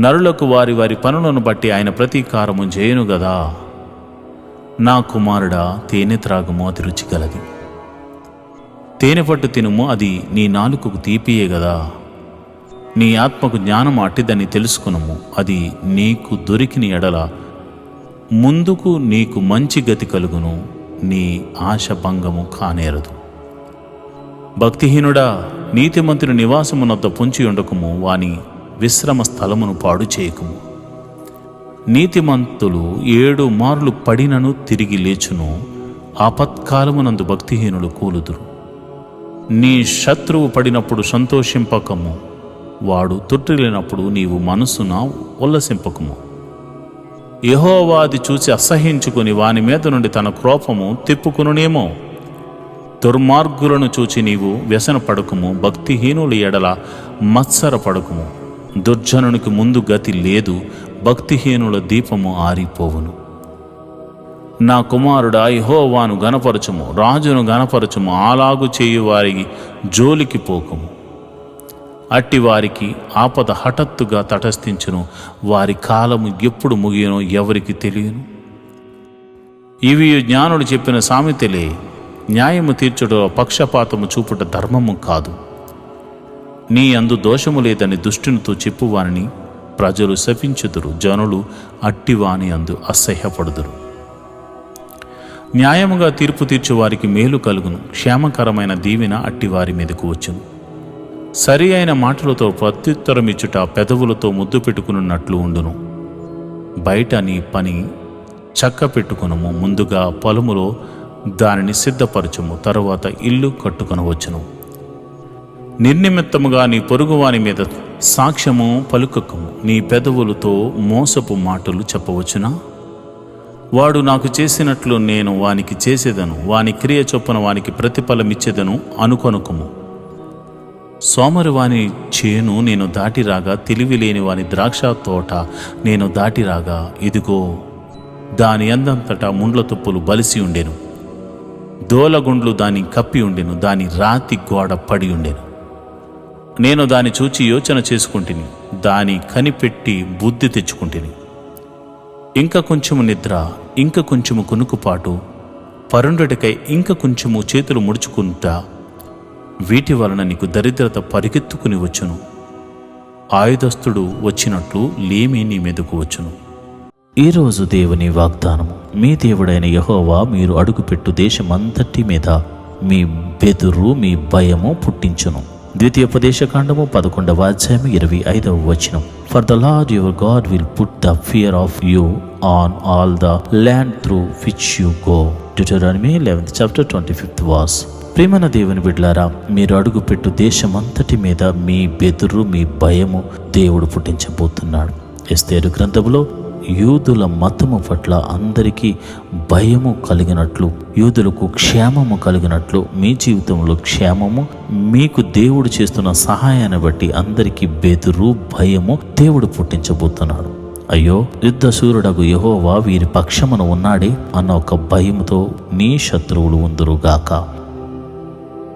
నరులకు వారి వారి పనులను బట్టి ఆయన ప్రతీకారము చేయును గదా. నా కుమారుడా, తేనె త్రాగుము, అది రుచిగలది. తేనె పట్టు తినుము, అది నీ నాలుకకు తీపియే గదా. నీ ఆత్మకు జ్ఞానము అట్టిదని తెలుసుకునుము, అది నీకు దొరికిన ఎడల ముందుకు నీకు మంచి గతి కలుగును, నీ ఆశ భంగము కానేరదు. భక్తిహీనుడా, నీతిమంతుని నివాసమునొద్ద పొంచి ఉండకము, వాని విశ్రమ స్థలమును పాడు చేయకుము. నీతిమంతులు 7 మార్లు పడినను తిరిగి లేచును, ఆపత్కాలమునందు భక్తిహీనులు కూలుదురు. నీ శత్రువు పడినప్పుడు సంతోషింపకము, వాడు తొట్టిల్లినప్పుడు నీవు మనస్సున ఉల్లసింపకము. యెహోవా అది చూసి అసహ్యించుకుని వాని మీద నుండి తన క్రోపము తిప్పుకునునేమో. దుర్మార్గులను చూచి నీవు వ్యసనపడకుము, భక్తిహీనుల ఎడల మత్సరపడకుము. దుర్జనునికి ముందు గతి లేదు, భక్తిహీనుల దీపము ఆరిపోవును. నా కుమారుడా, యెహోవాను గనపరచుము, రాజును గనపరచుము. అలాగు చేయు వారికి జోలికి పోకుము. అట్టి వారికి ఆపద హఠాత్తుగా తటస్థించును, వారి కాలము ఎప్పుడు ముగియనో ఎవరికి తెలియను. ఇవి జ్ఞానుడు చెప్పిన సామెతలే. న్యాయము తీర్చుట పక్షపాతము చూపుట ధర్మము కాదు. నీ అందు దోషము లేదని దుష్టునితో చెప్పువాని ప్రజలు శపించుదురు, జనులు అట్టివాని అందు అసహ్యపడుదురు. న్యాయముగా తీర్పు తీర్చు వారికి మేలు కలుగును, క్షేమకరమైన దీవెన అట్టివారి మీదకు వచ్చును. సరి అయిన మాటలతో ప్రత్యుత్తరమిచ్చుట పెదవులతో ముద్దు పెట్టుకున్నట్లు ఉండును. బయట నీ పని చక్క పెట్టుకునము, ముందుగా పొలములో దానిని సిద్ధపరచుము, తరువాత ఇల్లు కట్టుకొనవచ్చును. నిర్నిమిత్తముగా నీ పొరుగువాని మీద సాక్ష్యము పలుకకము. నీ పెదవులతో మోసపు మాటలు చెప్పవచ్చునా? వాడు నాకు చేసినట్లు నేను వానికి చేసేదను, వాని క్రియ చొప్పున వానికి ప్రతిఫలమిచ్చేదను అనుకొనుకుము. సోమరి వాని చేను నేను దాటిరాగా, తెలివి లేని వాని ద్రాక్ష తోట నేను దాటిరాగా, ఇదిగో దాని అందంతటా ముండ్ల తుప్పులు బలిసి ఉండెను, దోలగుండ్లు దాని కప్పి ఉండెను, దాని రాతి గోడ పడి ఉండెను. నేను దాని చూచి యోచన చేసుకుంటుని, దాని కనిపెట్టి బుద్ధి తెచ్చుకుంటుని. ఇంక కొంచెము నిద్ర, ఇంక కొంచెము కునుకుపాటు, పరుండుటకై ఇంక కొంచెము చేతులు ముడుచుకుంటా, వీటి వలన నీకు దరిద్రత పరిగెత్తుకుని వచ్చును. ఆయుధస్తుడు వచ్చినట్లు లేమి నీ మీదకు వచ్చును. ఈరోజు దేవుని వాగ్దానము. మీ దేవుడైన యెహోవా మీరు అడుగుపెట్టు దేశమంతటి మీద మీ బెదురు, మీ భయము పుట్టించును. ద్వితీయోపదేశకాండము 11వ అధ్యాయము 25వ వచనం. For the Lord your God will put the fear of you on all the land through which you go. Deuteronomy 11th chapter 25th verse. ప్రియమైన దేవుని బిడ్డలారా, మీరు అడుగుపెట్టు దేశమంతటి మీద మీ బెదురు, మీ భయము దేవుడు పుట్టించబోతున్నాడు. ఎస్తేరు గ్రంథములో యూదుల మతము పట్ల అందరికీ భయము కలిగినట్లు, యూదులకు క్షేమము కలిగినట్లు, మీ జీవితంలో క్షేమము, మీకు దేవుడు చేస్తున్న సహాయాన్ని బట్టి అందరికీ బెదురు, భయము దేవుడు పుట్టించబోతున్నాడు. అయ్యో, యుద్ధ శూరుడగు యెహోవా వీరి పక్షమున ఉన్నాడే అన్న ఒక భయముతో నీ శత్రువులు ఉందురుగాక.